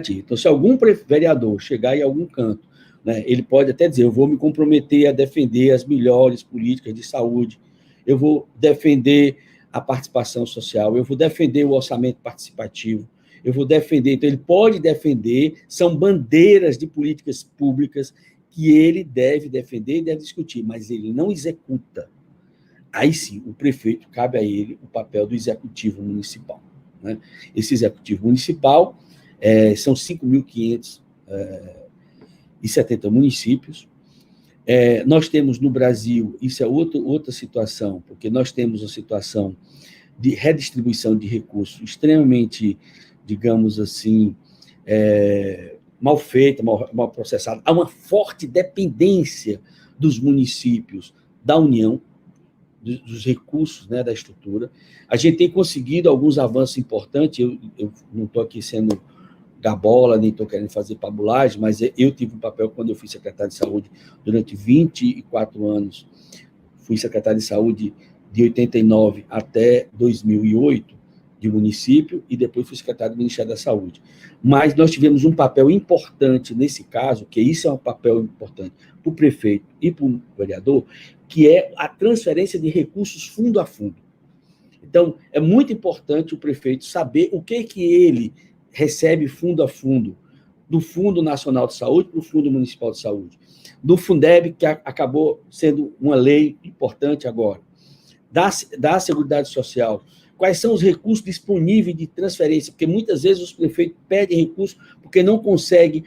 [SPEAKER 2] Então, se algum vereador chegar em algum canto, né, ele pode até dizer, eu vou me comprometer a defender as melhores políticas de saúde, eu vou defender a participação social, eu vou defender o orçamento participativo, eu vou defender. Então, ele pode defender, são bandeiras de políticas públicas que ele deve defender e deve discutir, mas ele não executa. Aí sim, o prefeito, cabe a ele o papel do executivo municipal, né? Esse executivo municipal são 5.570 municípios. Nós temos no Brasil, isso é outra situação, porque nós temos uma situação de redistribuição de recursos extremamente, digamos assim, mal feita, mal processada. Há uma forte dependência dos municípios da União, dos recursos, né, da estrutura. A gente tem conseguido alguns avanços importantes, eu não estou aqui sendo gabola, nem estou querendo fazer pabulagem, mas eu tive um papel quando eu fui secretário de saúde durante 24 anos, fui secretário de saúde de 89 até 2008, de município, e depois fui secretário do Ministério da Saúde. Mas nós tivemos um papel importante nesse caso, que isso é um papel importante para o prefeito e para o vereador, que é a transferência de recursos fundo a fundo. Então, é muito importante o prefeito saber o que ele recebe fundo a fundo, do Fundo Nacional de Saúde para o Fundo Municipal de Saúde, do Fundeb, que acabou sendo uma lei importante agora, da Seguridade Social, quais são os recursos disponíveis de transferência, porque muitas vezes os prefeitos pedem recursos porque não conseguem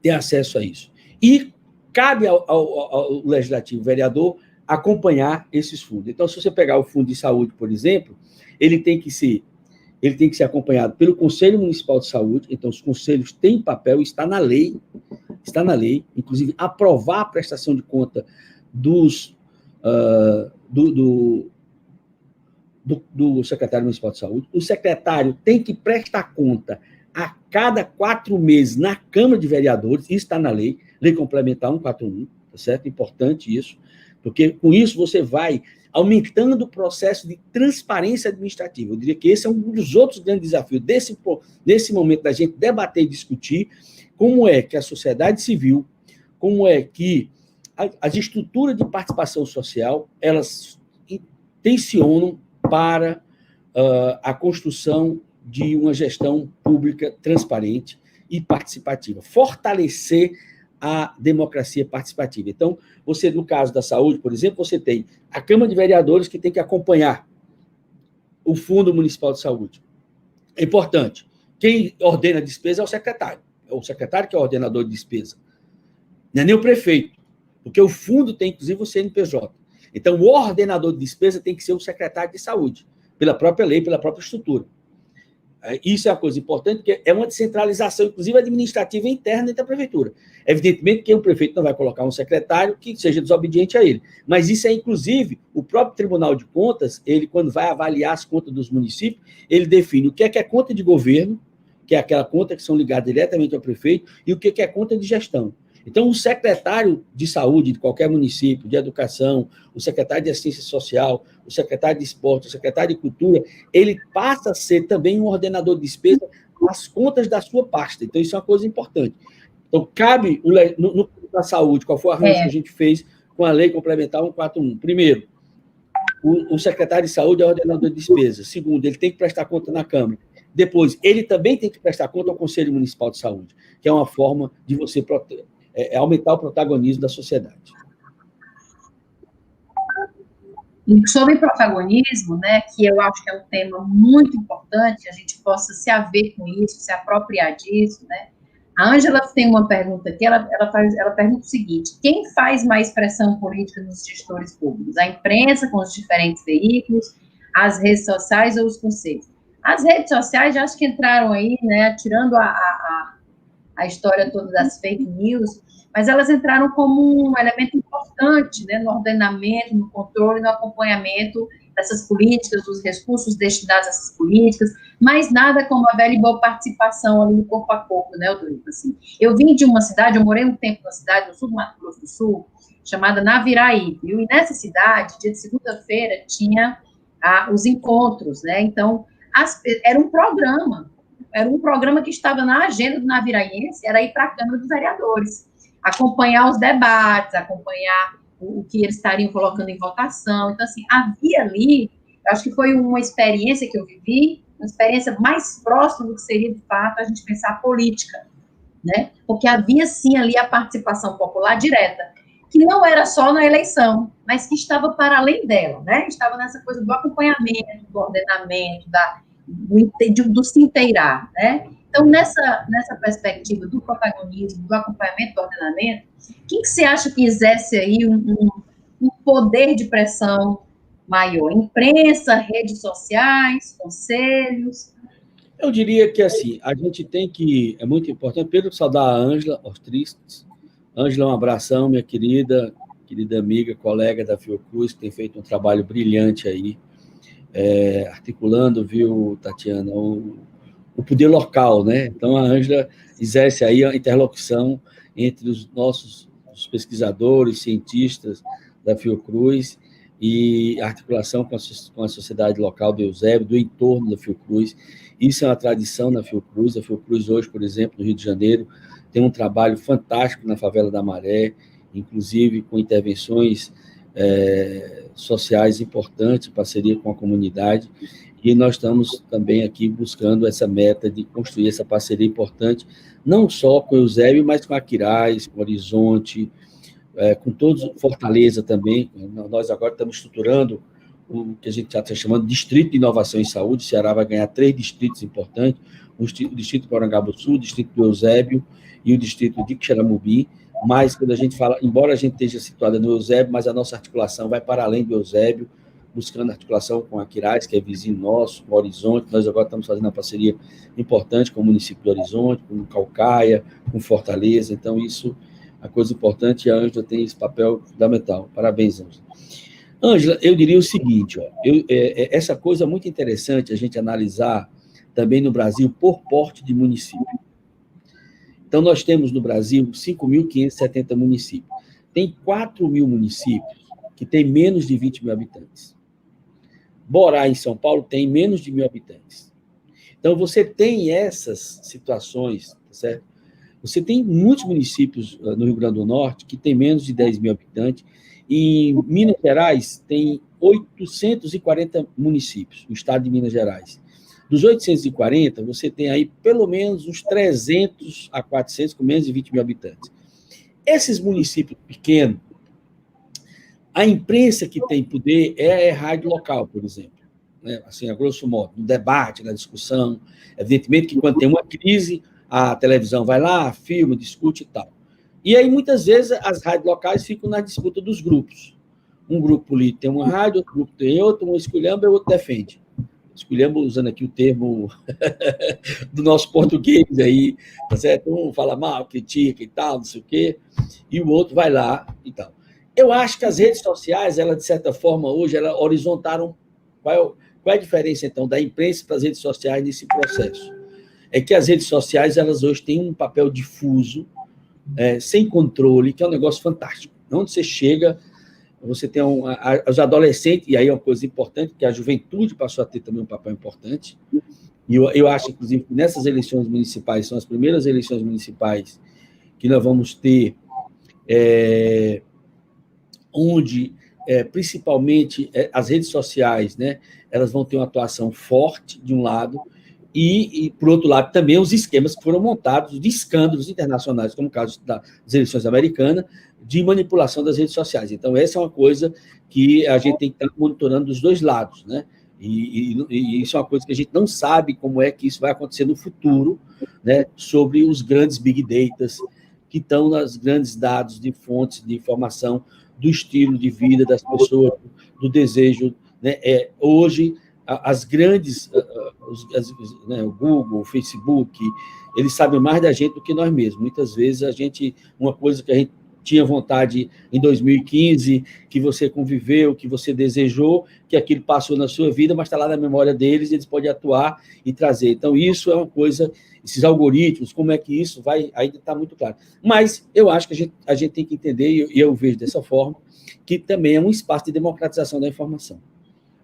[SPEAKER 2] ter acesso a isso. E cabe ao legislativo, vereador, acompanhar esses fundos. Então, se você pegar o Fundo de Saúde, por exemplo, ele tem que ser acompanhado pelo Conselho Municipal de Saúde. Então, os conselhos têm papel, está na lei, inclusive aprovar a prestação de conta do secretário municipal de saúde. O secretário tem que prestar conta a cada 4 meses na Câmara de Vereadores, isso está na lei complementar 141, tá certo? Importante isso, porque com isso você vai aumentando o processo de transparência administrativa. Eu diria que esse é um dos outros grandes desafios desse momento da gente debater e discutir como é que a sociedade civil, como é que as estruturas de participação social, elas tensionam para a construção de uma gestão pública transparente e participativa, fortalecer a democracia participativa. Então, você, no caso da saúde, por exemplo, você tem a Câmara de Vereadores que tem que acompanhar o Fundo Municipal de Saúde. É importante. Quem ordena a despesa é o secretário que é o ordenador de despesa. Não é nem o prefeito, porque o fundo tem, inclusive, o CNPJ. Então, o ordenador de despesa tem que ser o secretário de saúde, pela própria lei, pela própria estrutura. isso é uma coisa importante, porque é uma descentralização, inclusive administrativa interna da prefeitura. Evidentemente que o prefeito não vai colocar um secretário que seja desobediente a ele, mas isso é, inclusive, o próprio Tribunal de Contas, ele, quando vai avaliar as contas dos municípios, ele define o que é conta de governo, que é aquela conta que são ligadas diretamente ao prefeito, e o que é conta de gestão. Então, o secretário de saúde de qualquer município, de educação, o secretário de assistência social, o secretário de esporte, o secretário de cultura, ele passa a ser também um ordenador de despesa das contas da sua pasta. Então, isso é uma coisa importante. Então, cabe no da saúde, qual foi o arranjo que a gente fez com a Lei Complementar 141. Primeiro, o secretário de saúde é ordenador de despesa. Segundo, ele tem que prestar conta na Câmara. Depois, ele também tem que prestar conta ao Conselho Municipal de Saúde, que é uma forma de você aumentar o protagonismo da sociedade.
[SPEAKER 1] E sobre protagonismo, né, que eu acho que é um tema muito importante, a gente possa se haver com isso, se apropriar disso, né? A Ângela tem uma pergunta aqui, ela pergunta o seguinte: quem faz mais pressão política nos gestores públicos? A imprensa, com os diferentes veículos, as redes sociais ou os conselhos? As redes sociais, já acho que entraram aí, né, tirando a história toda das fake news, mas elas entraram como um elemento importante, né, no ordenamento, no controle, no acompanhamento dessas políticas, dos recursos destinados a essas políticas, mas nada como a velha e boa participação ali no corpo a corpo, né, Eudorico? Assim, eu vim de uma cidade, eu morei um tempo numa cidade no sul do Mato Grosso do Sul, chamada Naviraí, viu? E nessa cidade, dia de segunda-feira, tinha os encontros, né? Então, era um programa que estava na agenda do naviraense, era ir para a Câmara dos Vereadores, acompanhar os debates, acompanhar o que eles estariam colocando em votação. Então, assim, havia ali, eu acho que foi uma experiência que eu vivi, uma experiência mais próxima do que seria, de fato, a gente pensar a política, né? Porque havia, sim, ali a participação popular direta, que não era só na eleição, mas que estava para além dela, né? Estava nessa coisa do acompanhamento, do ordenamento, do se inteirar, né? Então, nessa perspectiva do protagonismo, do acompanhamento, do ordenamento, quem que você acha que exerce aí um poder de pressão maior? Imprensa, redes sociais, conselhos?
[SPEAKER 2] Eu diria que, assim, a gente tem que... É muito importante, primeiro, saudar a Ângela Ostristes. Ângela, um abração, minha querida amiga, colega da Fiocruz, que tem feito um trabalho brilhante aí, articulando, viu, Tatiana, o poder local, né? Então, a Ângela exerce aí a interlocução entre os pesquisadores, cientistas da Fiocruz e a articulação com a sociedade local do Eusébio, do entorno da Fiocruz. Isso é uma tradição na Fiocruz. A Fiocruz hoje, por exemplo, no Rio de Janeiro, tem um trabalho fantástico na Favela da Maré, inclusive com intervenções sociais importantes, em parceria com a comunidade, e nós estamos também aqui buscando essa meta de construir essa parceria importante, não só com o Eusébio, mas com a Aquiraz, com o Horizonte, com todos, Fortaleza também. Nós agora estamos estruturando o que a gente está chamando de Distrito de Inovação em Saúde. O Ceará vai ganhar 3 distritos importantes, o Distrito de Porangabuçu, o Distrito do Eusébio e o Distrito de Quixeramobim. Mas, quando a gente fala, embora a gente esteja situada no Eusébio, mas a nossa articulação vai para além do Eusébio, buscando articulação com a Aquiraz, que é vizinho nosso, com o Horizonte. Nós agora estamos fazendo uma parceria importante com o município do Horizonte, com o Caucaia, com Fortaleza. Então, isso é uma coisa importante, e a Ângela tem esse papel fundamental. Parabéns, Ângela. Ângela, eu diria o seguinte, essa coisa é muito interessante a gente analisar também no Brasil por porte de município. Então, nós temos no Brasil 5.570 municípios. Tem 4.000 municípios que têm menos de 20 mil habitantes. Borá, em São Paulo, tem menos de 1.000 habitantes. Então, você tem essas situações, tá certo? Você tem muitos municípios no Rio Grande do Norte que têm menos de 10 mil habitantes. E em Minas Gerais, tem 840 municípios, no estado de Minas Gerais. Dos 840, você tem aí pelo menos uns 300 a 400 com menos de 20 mil habitantes. Esses municípios pequenos, a imprensa que tem poder é a rádio local, por exemplo. Né? Assim, a grosso modo, no debate, na discussão. Evidentemente que quando tem uma crise, a televisão vai lá, filma, discute e tal. E aí, muitas vezes, as rádios locais ficam na disputa dos grupos. Um grupo político tem uma rádio, outro grupo tem outra, um esculhamba e o outro defende. escolhemos usando aqui o termo do nosso português aí, tá certo? Um fala mal, critica e tal, não sei o quê, e o outro vai lá e tal. Eu acho que as redes sociais, ela, de certa forma, hoje, ela horizontaram. Qual é a diferença, então, da imprensa para as redes sociais nesse processo? É que as redes sociais, elas hoje têm um papel difuso, sem controle, que é um negócio fantástico. Onde você chega, você tem os adolescentes, e aí é uma coisa importante, que a juventude passou a ter também um papel importante, e eu acho, inclusive, que nessas eleições municipais, são as primeiras eleições municipais que nós vamos ter, onde, principalmente, as redes sociais, né, elas vão ter uma atuação forte, de um lado, e, por outro lado, também os esquemas que foram montados de escândalos internacionais, como o caso das eleições americanas, de manipulação das redes sociais. Então, essa é uma coisa que a gente tem que estar monitorando dos dois lados, né? E isso é uma coisa que a gente não sabe como é que isso vai acontecer no futuro, né? Sobre os grandes big data que estão nas grandes dados de fontes de informação do estilo de vida das pessoas, do desejo, né? Hoje, as grandes, né, o Google, o Facebook, eles sabem mais da gente do que nós mesmos. Muitas vezes uma coisa que a gente tinha vontade em 2015, que você conviveu, que você desejou, que aquilo passou na sua vida, mas está lá na memória deles, e eles podem atuar e trazer. Então, isso é uma coisa, esses algoritmos, como é que isso vai, ainda está muito claro. Mas eu acho que a gente tem que entender, e eu vejo dessa forma, que também é um espaço de democratização da informação.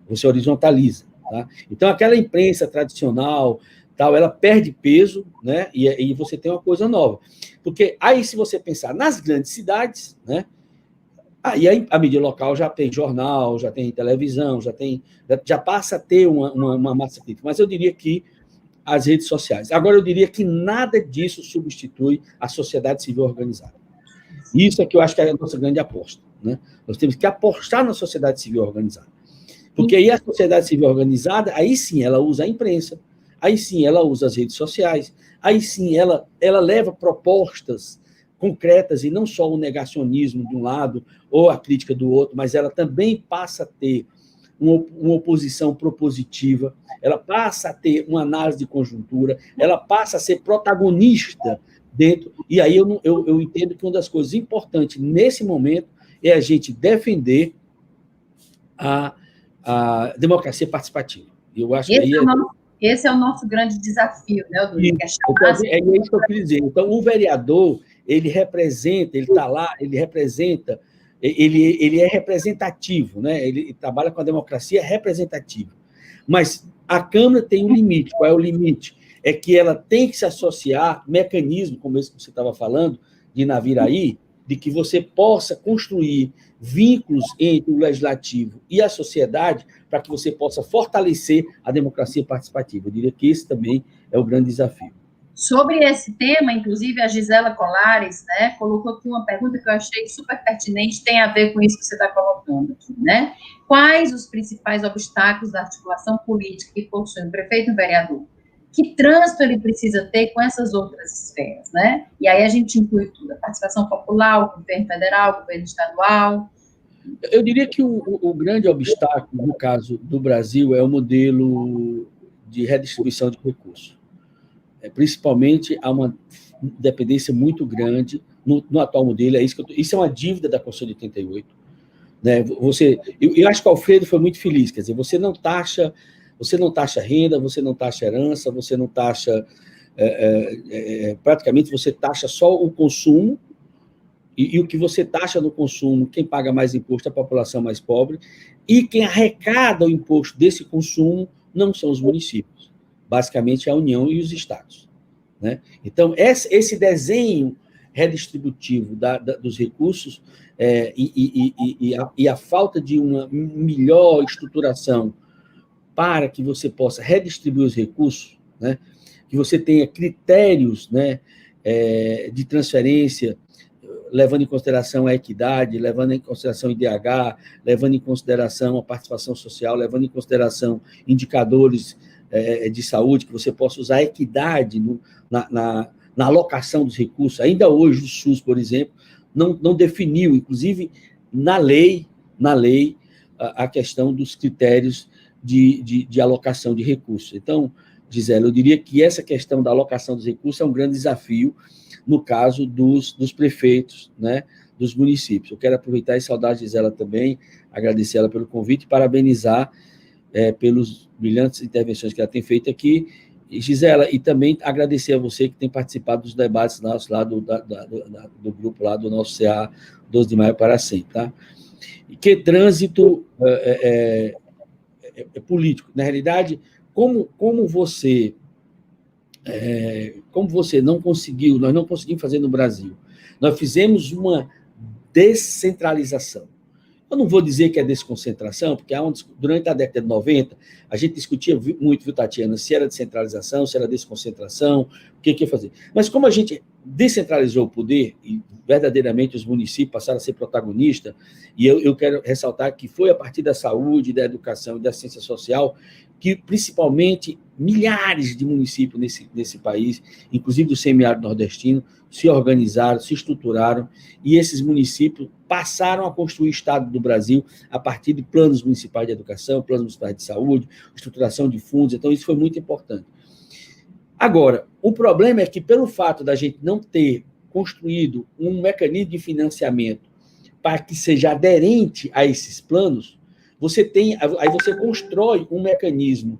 [SPEAKER 2] Você horizontaliza. Tá? Então, aquela imprensa tradicional, tal, ela perde peso, né? E você tem uma coisa nova. Porque aí, se você pensar nas grandes cidades, né? Aí a mídia local já tem jornal, já tem televisão, já passa a ter uma massa crítica. Mas eu diria que as redes sociais. Agora, eu diria que nada disso substitui a sociedade civil organizada. Isso é que eu acho que é a nossa grande aposta. Né? Nós temos que apostar na sociedade civil organizada. Porque aí a sociedade civil organizada, aí sim ela usa a imprensa, aí sim ela usa as redes sociais, aí sim ela leva propostas concretas e não só o negacionismo de um lado ou a crítica do outro, mas ela também passa a ter uma oposição propositiva, ela passa a ter uma análise de conjuntura, ela passa a ser protagonista dentro. E aí eu entendo que uma das coisas importantes nesse momento é a gente defender a democracia participativa. Eu acho que
[SPEAKER 1] esse é o nosso grande desafio, né, Odúlio?
[SPEAKER 2] É isso que eu queria dizer. Então, o vereador, ele representa, ele está lá, ele representa, ele é representativo, né? Ele trabalha com a democracia representativa. Mas a Câmara tem um limite. Qual é o limite? É que ela tem que se associar mecanismo, como esse que você estava falando, de Naviraí, de que você possa construir vínculos entre o legislativo e a sociedade para que você possa fortalecer a democracia participativa. Eu diria que esse também é o grande desafio.
[SPEAKER 1] Sobre esse tema, inclusive, a Gisela Colares, né, colocou aqui uma pergunta que eu achei super pertinente, tem a ver com isso que você está colocando aqui, né? Quais os principais obstáculos da articulação política que possui um prefeito e um vereador? Que trânsito ele precisa ter com essas outras esferas, né? E aí a gente inclui tudo, a participação popular, o governo federal, o governo estadual.
[SPEAKER 2] Eu diria que o grande obstáculo, no caso do Brasil, é o modelo de redistribuição de recursos. Principalmente, há uma dependência muito grande no atual modelo. Isso é uma dívida da Constituição de 88. Né? Eu acho que o Alfredo foi muito feliz, quer dizer, você não taxa renda, você não taxa herança, você não taxa... praticamente, você taxa só o consumo, e o que você taxa no consumo, quem paga mais imposto é a população mais pobre, e quem arrecada o imposto desse consumo não são os municípios, basicamente a União e os estados. Né? Então, esse desenho redistributivo dos recursos e a falta de uma melhor estruturação para que você possa redistribuir os recursos, né? Que você tenha critérios, né, de transferência, levando em consideração a equidade, levando em consideração o IDH, levando em consideração a participação social, levando em consideração indicadores de saúde, que você possa usar a equidade na alocação dos recursos. Ainda hoje, o SUS, por exemplo, não definiu, inclusive, na lei, a questão dos critérios de alocação de recursos. Então, Gisela, eu diria que essa questão da alocação dos recursos é um grande desafio no caso dos prefeitos, né, dos municípios. Eu quero aproveitar e saudar a Gisela também, agradecer ela pelo convite e parabenizar pelas brilhantes intervenções que ela tem feito aqui. E, Gisela, e também agradecer a você que tem participado dos debates nossos lá do grupo lá do nosso CA 12 de maio para sempre, tá? E que trânsito é político. Na realidade, como você não conseguiu, nós não conseguimos fazer no Brasil. Nós fizemos uma descentralização. Eu não vou dizer que é desconcentração, porque durante a década de 90, a gente discutia muito, viu, Tatiana, se era descentralização, se era desconcentração, o que ia fazer. Mas como a gente descentralizou o poder, e verdadeiramente os municípios passaram a ser protagonistas, e eu quero ressaltar que foi a partir da saúde, da educação e da ciência social que, principalmente, milhares de municípios nesse país, inclusive do semiárido nordestino, se organizaram, se estruturaram, e esses municípios passaram a construir o Estado do Brasil a partir de planos municipais de educação, planos municipais de saúde, estruturação de fundos, então isso foi muito importante. Agora, o problema é que, pelo fato da gente não ter construído um mecanismo de financiamento para que seja aderente a esses planos, aí você constrói um mecanismo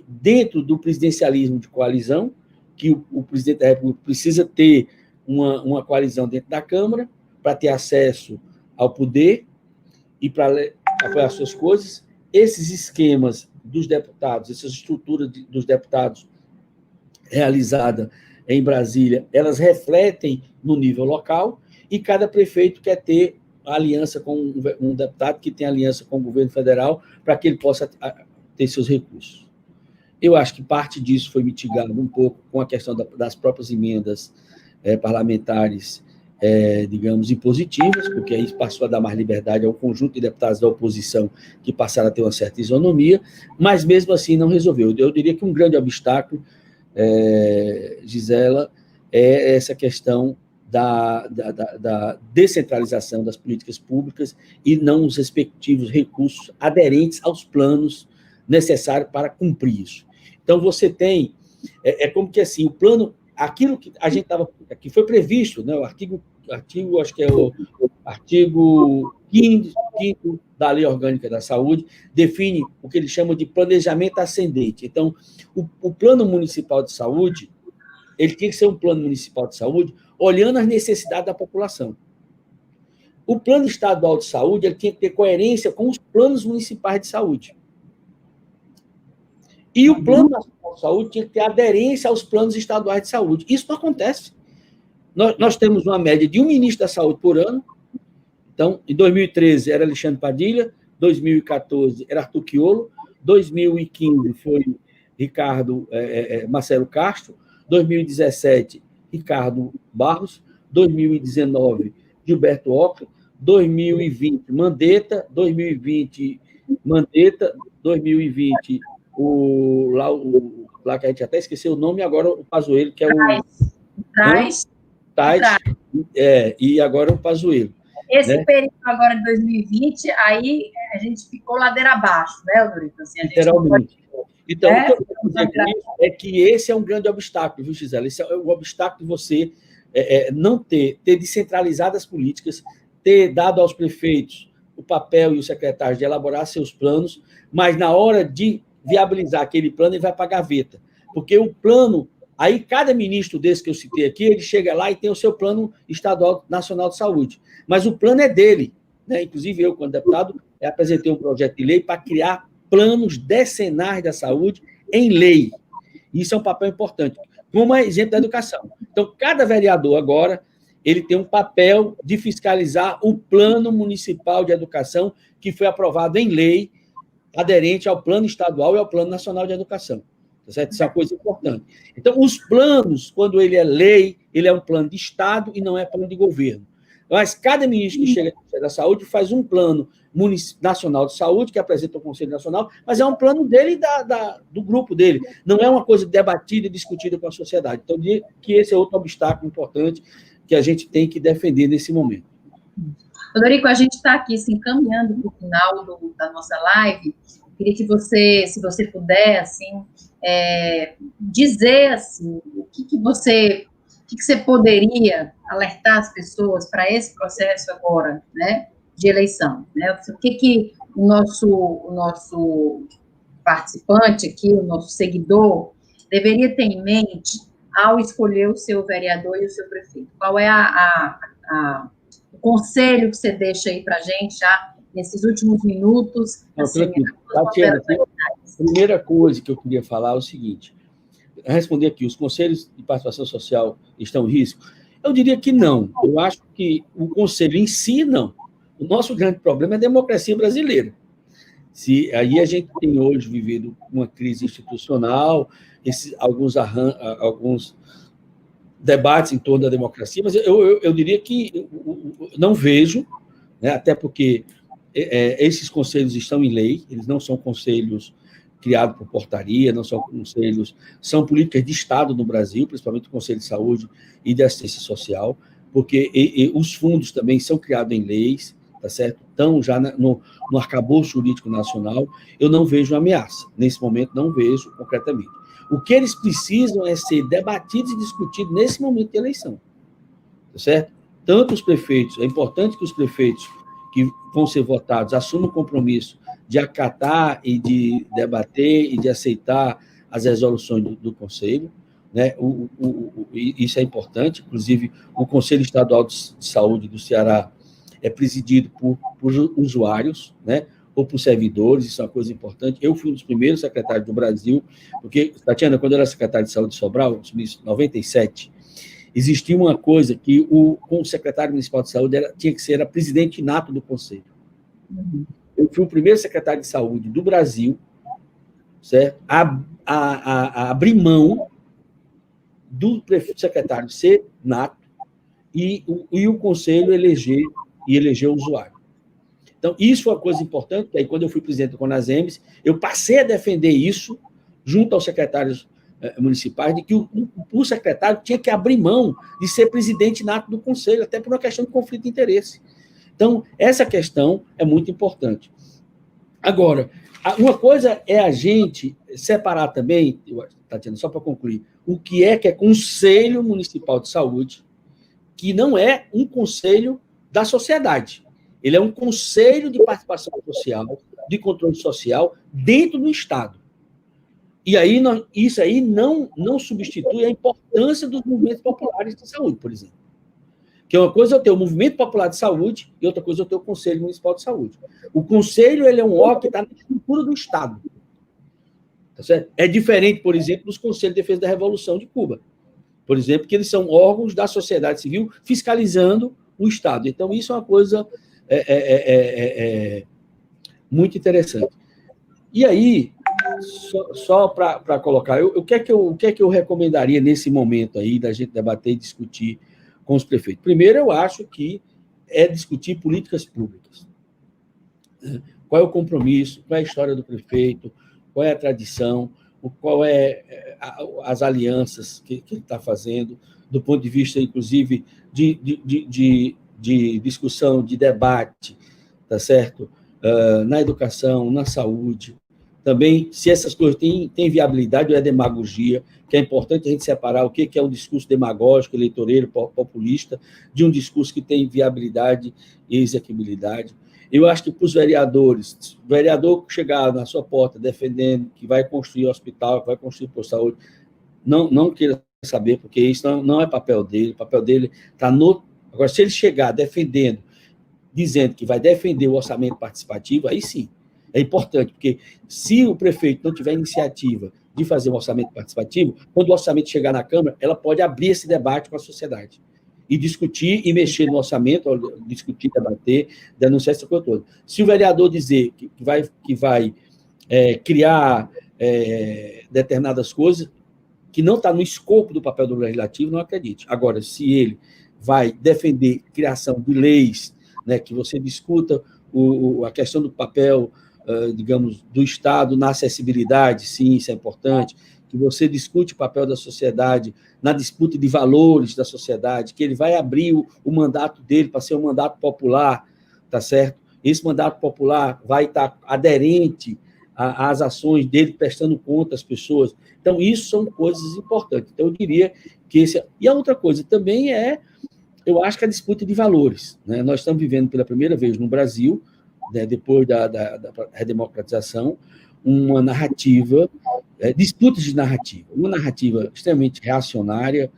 [SPEAKER 2] dentro do presidencialismo de coalizão, que o presidente da República precisa ter uma coalizão dentro da Câmara para ter acesso ao poder e para apoiar suas coisas. Esses esquemas dos deputados, essas estruturas dos deputados realizada em Brasília, elas refletem no nível local e cada prefeito quer ter aliança com um deputado que tem aliança com o governo federal para que ele possa ter seus recursos. Eu acho que parte disso foi mitigado um pouco com a questão das próprias emendas parlamentares, digamos, impositivas, porque aí passou a dar mais liberdade ao conjunto de deputados da oposição que passaram a ter uma certa isonomia, mas mesmo assim não resolveu. Eu diria que um grande obstáculo, Gisela, é essa questão da descentralização das políticas públicas e não os respectivos recursos aderentes aos planos necessários para cumprir isso. Então, você tem... como que, assim, o plano... Aquilo que a gente estava... que foi previsto, né, o artigo, acho que é o artigo 5º da Lei Orgânica da Saúde, define o que eles chamam de planejamento ascendente. Então, o plano municipal de saúde, ele tinha que ser um plano municipal de saúde olhando as necessidades da população. O plano estadual de saúde, ele tinha que ter coerência com os planos municipais de saúde. E o plano nacional de saúde tinha que ter aderência aos planos estaduais de saúde. Isso não acontece. Nós temos uma média de um ministro da saúde por ano. Então, em 2013 era Alexandre Padilha, 2014 era Arthur Quiolo, 2015 foi Marcelo Castro, 2017, Ricardo Barros, 2019, Gilberto Ockley, 2020, Mandetta, 2020, 2020, lá que a gente até esqueceu o nome, agora o Pazuello, que é o... Tais, e agora o Pazuello.
[SPEAKER 1] Esse, né, período agora de 2020, aí a gente ficou ladeira abaixo, né, Eudorito? Assim,
[SPEAKER 2] literalmente. Então, o que eu quero dizer com isso é que esse é um grande obstáculo, viu, Gisela? Esse é o obstáculo de você não ter descentralizado as políticas, ter dado aos prefeitos o papel e os secretários de elaborar seus planos, mas na hora de viabilizar aquele plano, ele vai para a gaveta. Porque o plano... Aí, cada ministro desse que eu citei aqui, ele chega lá e tem o seu plano estadual nacional de saúde. Mas o plano é dele, né? Inclusive, eu, quando deputado, apresentei um projeto de lei para criar planos decenais da saúde em lei. Isso é um papel importante, como exemplo da educação. Então, cada vereador agora, ele tem um papel de fiscalizar o plano municipal de educação que foi aprovado em lei, aderente ao plano estadual e ao plano nacional de educação. Certo? Isso é uma coisa importante. Então, os planos, quando ele é lei, ele é um plano de Estado e não é plano de governo. Mas cada ministro que chega da saúde faz um plano nacional de saúde, que apresenta ao Conselho Nacional, mas é um plano dele e do grupo dele. Não é uma coisa debatida e discutida com a sociedade. Então, que esse é outro obstáculo importante que a gente tem que defender nesse momento.
[SPEAKER 1] Eudorico, a gente está aqui se encaminhando para o final da nossa live, Queria que você, se você puder, assim, dizer, assim, o que você poderia alertar as pessoas para esse processo agora, né, de eleição, né? O que o nosso participante aqui, o nosso seguidor, deveria ter em mente ao escolher o seu vereador e o seu prefeito? Qual é o conselho que você deixa aí para a gente já nesses últimos minutos? Assim,
[SPEAKER 2] Tatiana, a primeira coisa que eu queria falar é o seguinte: responder aqui, os conselhos de participação social estão em risco? Eu diria que não. Eu acho que o conselho em si, não. O nosso grande problema é a democracia brasileira. Aí a gente tem hoje vivido uma crise institucional, alguns debates em torno da democracia, mas eu diria que não vejo, né, até porque esses conselhos estão em lei, eles não são conselhos criados por portaria, não são conselhos, são políticas de Estado no Brasil, principalmente o Conselho de Saúde e de Assistência Social, porque os fundos também são criados em leis, tá certo? Então, já no arcabouço jurídico nacional, eu não vejo ameaça. Nesse momento, não vejo concretamente. O que eles precisam é ser debatidos e discutidos nesse momento de eleição, tá certo? Tanto os prefeitos, é importante que os prefeitos que vão ser votados assumam o compromisso de acatar e de debater e de aceitar as resoluções do Conselho, né? Isso é importante. Inclusive, o Conselho Estadual de Saúde do Ceará é presidido por usuários, né? Ou por servidores, isso é uma coisa importante. Eu fui um dos primeiros secretários do Brasil, porque, Tatiana, quando eu era secretário de Saúde de Sobral, em 97, existia uma coisa que o secretário municipal de saúde tinha que ser a presidente nato do conselho. Eu fui o primeiro secretário de saúde do Brasil, certo? A abrir mão do secretário ser nato e o conselho eleger o usuário. Então, isso é uma coisa importante, que aí, quando eu fui presidente do CONASEMES, eu passei a defender isso junto aos secretários municipais, de que o secretário tinha que abrir mão de ser presidente nato do conselho, até por uma questão de conflito de interesse. Então, essa questão é muito importante. Agora, uma coisa é a gente separar também, Tatiana, só para concluir, o que é Conselho Municipal de Saúde, que não é um conselho da sociedade. Ele é um conselho de participação social, de controle social, dentro do Estado. E aí, isso aí não substitui a importância dos movimentos populares de saúde, por exemplo. Que uma coisa é eu ter o Movimento Popular de Saúde e outra coisa é eu ter o Conselho Municipal de Saúde. O Conselho, ele é um órgão que está na estrutura do Estado. Tá certo? É diferente, por exemplo, dos Conselhos de Defesa da Revolução de Cuba. Por exemplo, que eles são órgãos da sociedade civil fiscalizando o Estado. Então, isso é uma coisa muito interessante. E aí, só para colocar, o que é que eu recomendaria nesse momento aí da gente debater e discutir com os prefeitos? Primeiro, eu acho que é discutir políticas públicas. Qual é o compromisso, qual é a história do prefeito, qual é a tradição, qual é as alianças que ele está fazendo, do ponto de vista, inclusive, de discussão, de debate, tá certo? Na educação, na saúde. Também, se essas coisas têm viabilidade ou é demagogia, que é importante a gente separar o que é um discurso demagógico, eleitoreiro, populista, de um discurso que tem viabilidade e exequibilidade. Eu acho que para os vereadores, o vereador chegar na sua porta defendendo que vai construir hospital, que vai construir posto de saúde, não queira saber, porque isso não é papel dele, o papel dele está no... Agora, se ele chegar defendendo, dizendo que vai defender o orçamento participativo, aí sim, é importante, porque se o prefeito não tiver iniciativa de fazer um orçamento participativo, quando o orçamento chegar na Câmara, ela pode abrir esse debate com a sociedade e discutir e mexer no orçamento, discutir, debater, denunciar essa coisa toda. Se o vereador dizer que vai criar determinadas coisas que não está no escopo do papel do legislativo, não acredite. Agora, se ele vai defender criação de leis, né, que você discuta a questão do papel, digamos, do Estado na acessibilidade, sim, isso é importante, que você discute o papel da sociedade na disputa de valores da sociedade, que ele vai abrir o mandato dele para ser um mandato popular, tá certo? Esse mandato popular vai estar aderente as ações dele, prestando conta às pessoas. Então, isso são coisas importantes. Então, eu diria que esse... E a outra coisa também eu acho que a disputa de valores, né? Nós estamos vivendo pela primeira vez no Brasil, né, depois da redemocratização, uma narrativa, disputas de narrativa, uma narrativa extremamente reacionária,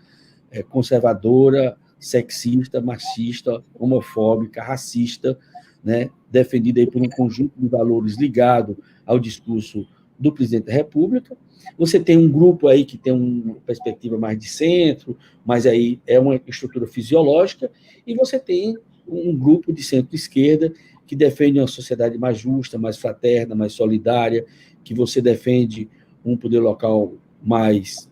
[SPEAKER 2] conservadora, sexista, machista, homofóbica, racista, né, defendida aí por um conjunto de valores ligado ao discurso do presidente da República. Você tem um grupo aí que tem uma perspectiva mais de centro, mas aí é uma estrutura fisiológica, e você tem um grupo de centro-esquerda que defende uma sociedade mais justa, mais fraterna, mais solidária, que você defende um poder local mais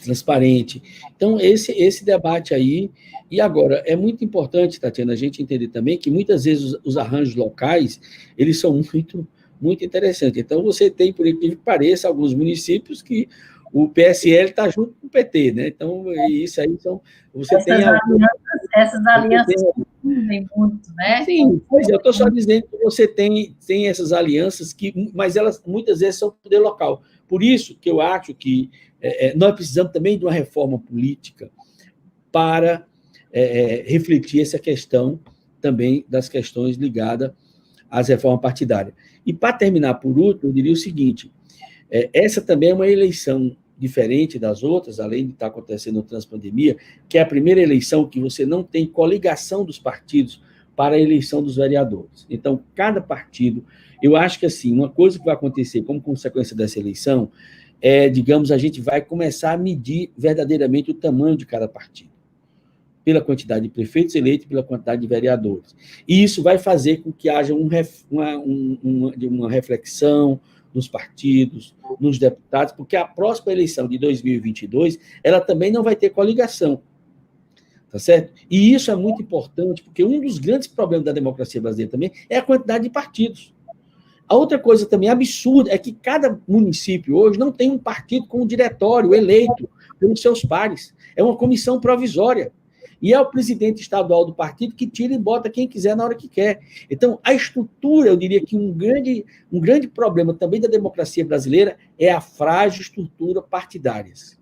[SPEAKER 2] transparente. Então, esse debate aí... E agora, é muito importante, Tatiana, a gente entender também que muitas vezes os arranjos locais, eles são muito, muito interessantes. Então, você tem, por incrível que pareça, alguns municípios que o PSL está junto com o PT, né? Então, isso aí são...
[SPEAKER 1] Essas alianças confundem muito, né?
[SPEAKER 2] Sim, pois é, eu estou só dizendo que você tem essas alianças, mas elas muitas vezes são poder local. Por isso que eu acho que nós precisamos também de uma reforma política para refletir essa questão também das questões ligadas às reformas partidárias. E, para terminar por último, eu diria o seguinte, essa também é uma eleição diferente das outras, além de estar acontecendo no transpandemia, que é a primeira eleição que você não tem coligação dos partidos para a eleição dos vereadores. Então, cada partido... Eu acho que, assim, uma coisa que vai acontecer como consequência dessa eleição digamos, a gente vai começar a medir verdadeiramente o tamanho de cada partido, pela quantidade de prefeitos eleitos, pela quantidade de vereadores. E isso vai fazer com que haja uma reflexão nos partidos, nos deputados, porque a próxima eleição de 2022, ela também não vai ter coligação, tá certo? E isso é muito importante, porque um dos grandes problemas da democracia brasileira também é a quantidade de partidos. A outra coisa também absurda é que cada município hoje não tem um partido com um diretório eleito pelos seus pares. É uma comissão provisória. E é o presidente estadual do partido que tira e bota quem quiser na hora que quer. Então, a estrutura, eu diria que um grande problema também da democracia brasileira é a frágil estrutura partidárias.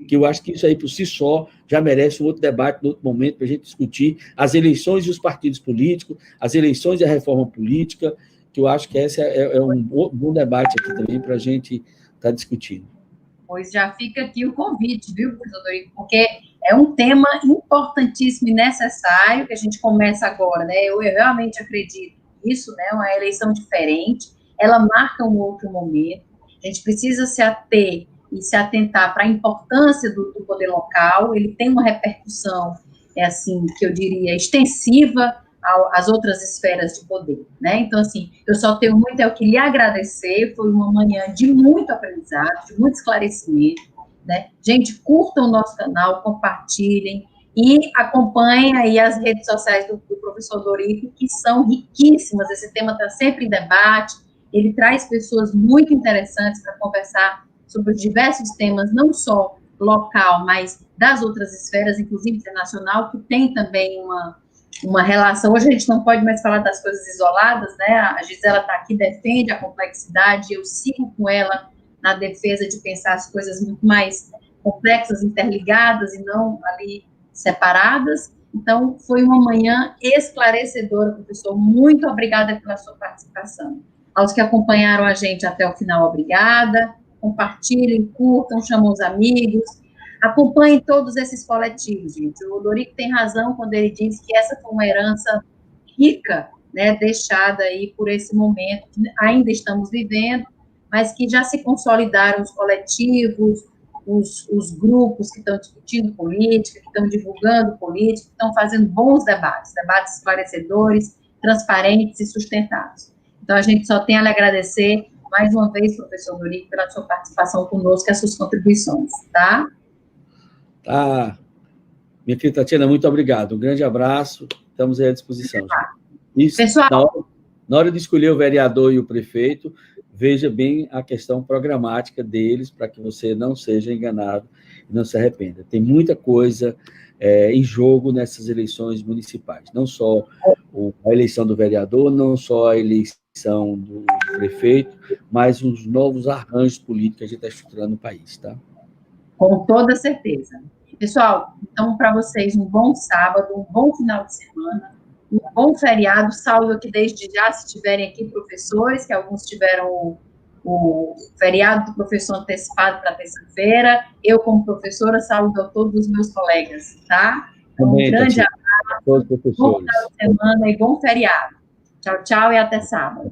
[SPEAKER 2] Que eu acho que isso aí, por si só, já merece um outro debate, um outro momento, para a gente discutir as eleições e os partidos políticos, as eleições e a reforma política, que eu acho que esse é um bom debate aqui também para a gente estar discutindo.
[SPEAKER 1] Pois já fica aqui o convite, viu, professor Dorico? Porque é um tema importantíssimo e necessário que a gente começa agora, né? Eu realmente acredito nisso, né? Uma eleição diferente, ela marca um outro momento. A gente precisa se ater e se atentar para a importância do poder local. Ele tem uma repercussão, assim, que eu diria, extensiva às outras esferas de poder, né? Então, assim, eu só tenho muito, eu queria agradecer, foi uma manhã de muito aprendizado, de muito esclarecimento, né? Gente, curtam o nosso canal, compartilhem e acompanhem aí as redes sociais do professor Dorico, que são riquíssimas, esse tema está sempre em debate, ele traz pessoas muito interessantes para conversar sobre os diversos temas, não só local, mas das outras esferas, inclusive internacional, que tem também uma relação. Hoje a gente não pode mais falar das coisas isoladas, né? A Gisela está aqui, defende a complexidade, eu sigo com ela na defesa de pensar as coisas muito mais complexas, interligadas e não ali separadas. Então, foi uma manhã esclarecedora, professor. Muito obrigada pela sua participação. Aos que acompanharam a gente até o final, obrigada. Compartilhem, curtam, chamam os amigos. Acompanhem todos esses coletivos, gente. O Dorico tem razão quando ele diz que essa foi uma herança rica, né, deixada aí por esse momento que ainda estamos vivendo, mas que já se consolidaram os coletivos, os grupos que estão discutindo política, que estão divulgando política, que estão fazendo bons debates esclarecedores, transparentes e sustentados. Então, a gente só tem a lhe agradecer mais uma vez, professor Dorico, pela sua participação conosco e as suas contribuições, tá?
[SPEAKER 2] Tá. Minha querida Tatiana, muito obrigado. Um grande abraço. Estamos aí à disposição. Isso, pessoal, na hora de escolher o vereador e o prefeito, veja bem a questão programática deles, para que você não seja enganado e não se arrependa. Tem muita coisa em jogo nessas eleições municipais. Não só a eleição do vereador, não só a eleição eleição do prefeito, mas uns novos arranjos políticos que a gente está estruturando no país, tá?
[SPEAKER 1] Com toda certeza. Pessoal, então, para vocês, um bom sábado, um bom final de semana, um bom feriado. Saúdo aqui desde já, se tiverem aqui professores, que alguns tiveram o feriado do professor antecipado para terça-feira. Eu, como professora, saúdo a todos os meus colegas, tá? Um grande abraço, bom final de semana e bom feriado. Tchau, tchau e até sábado.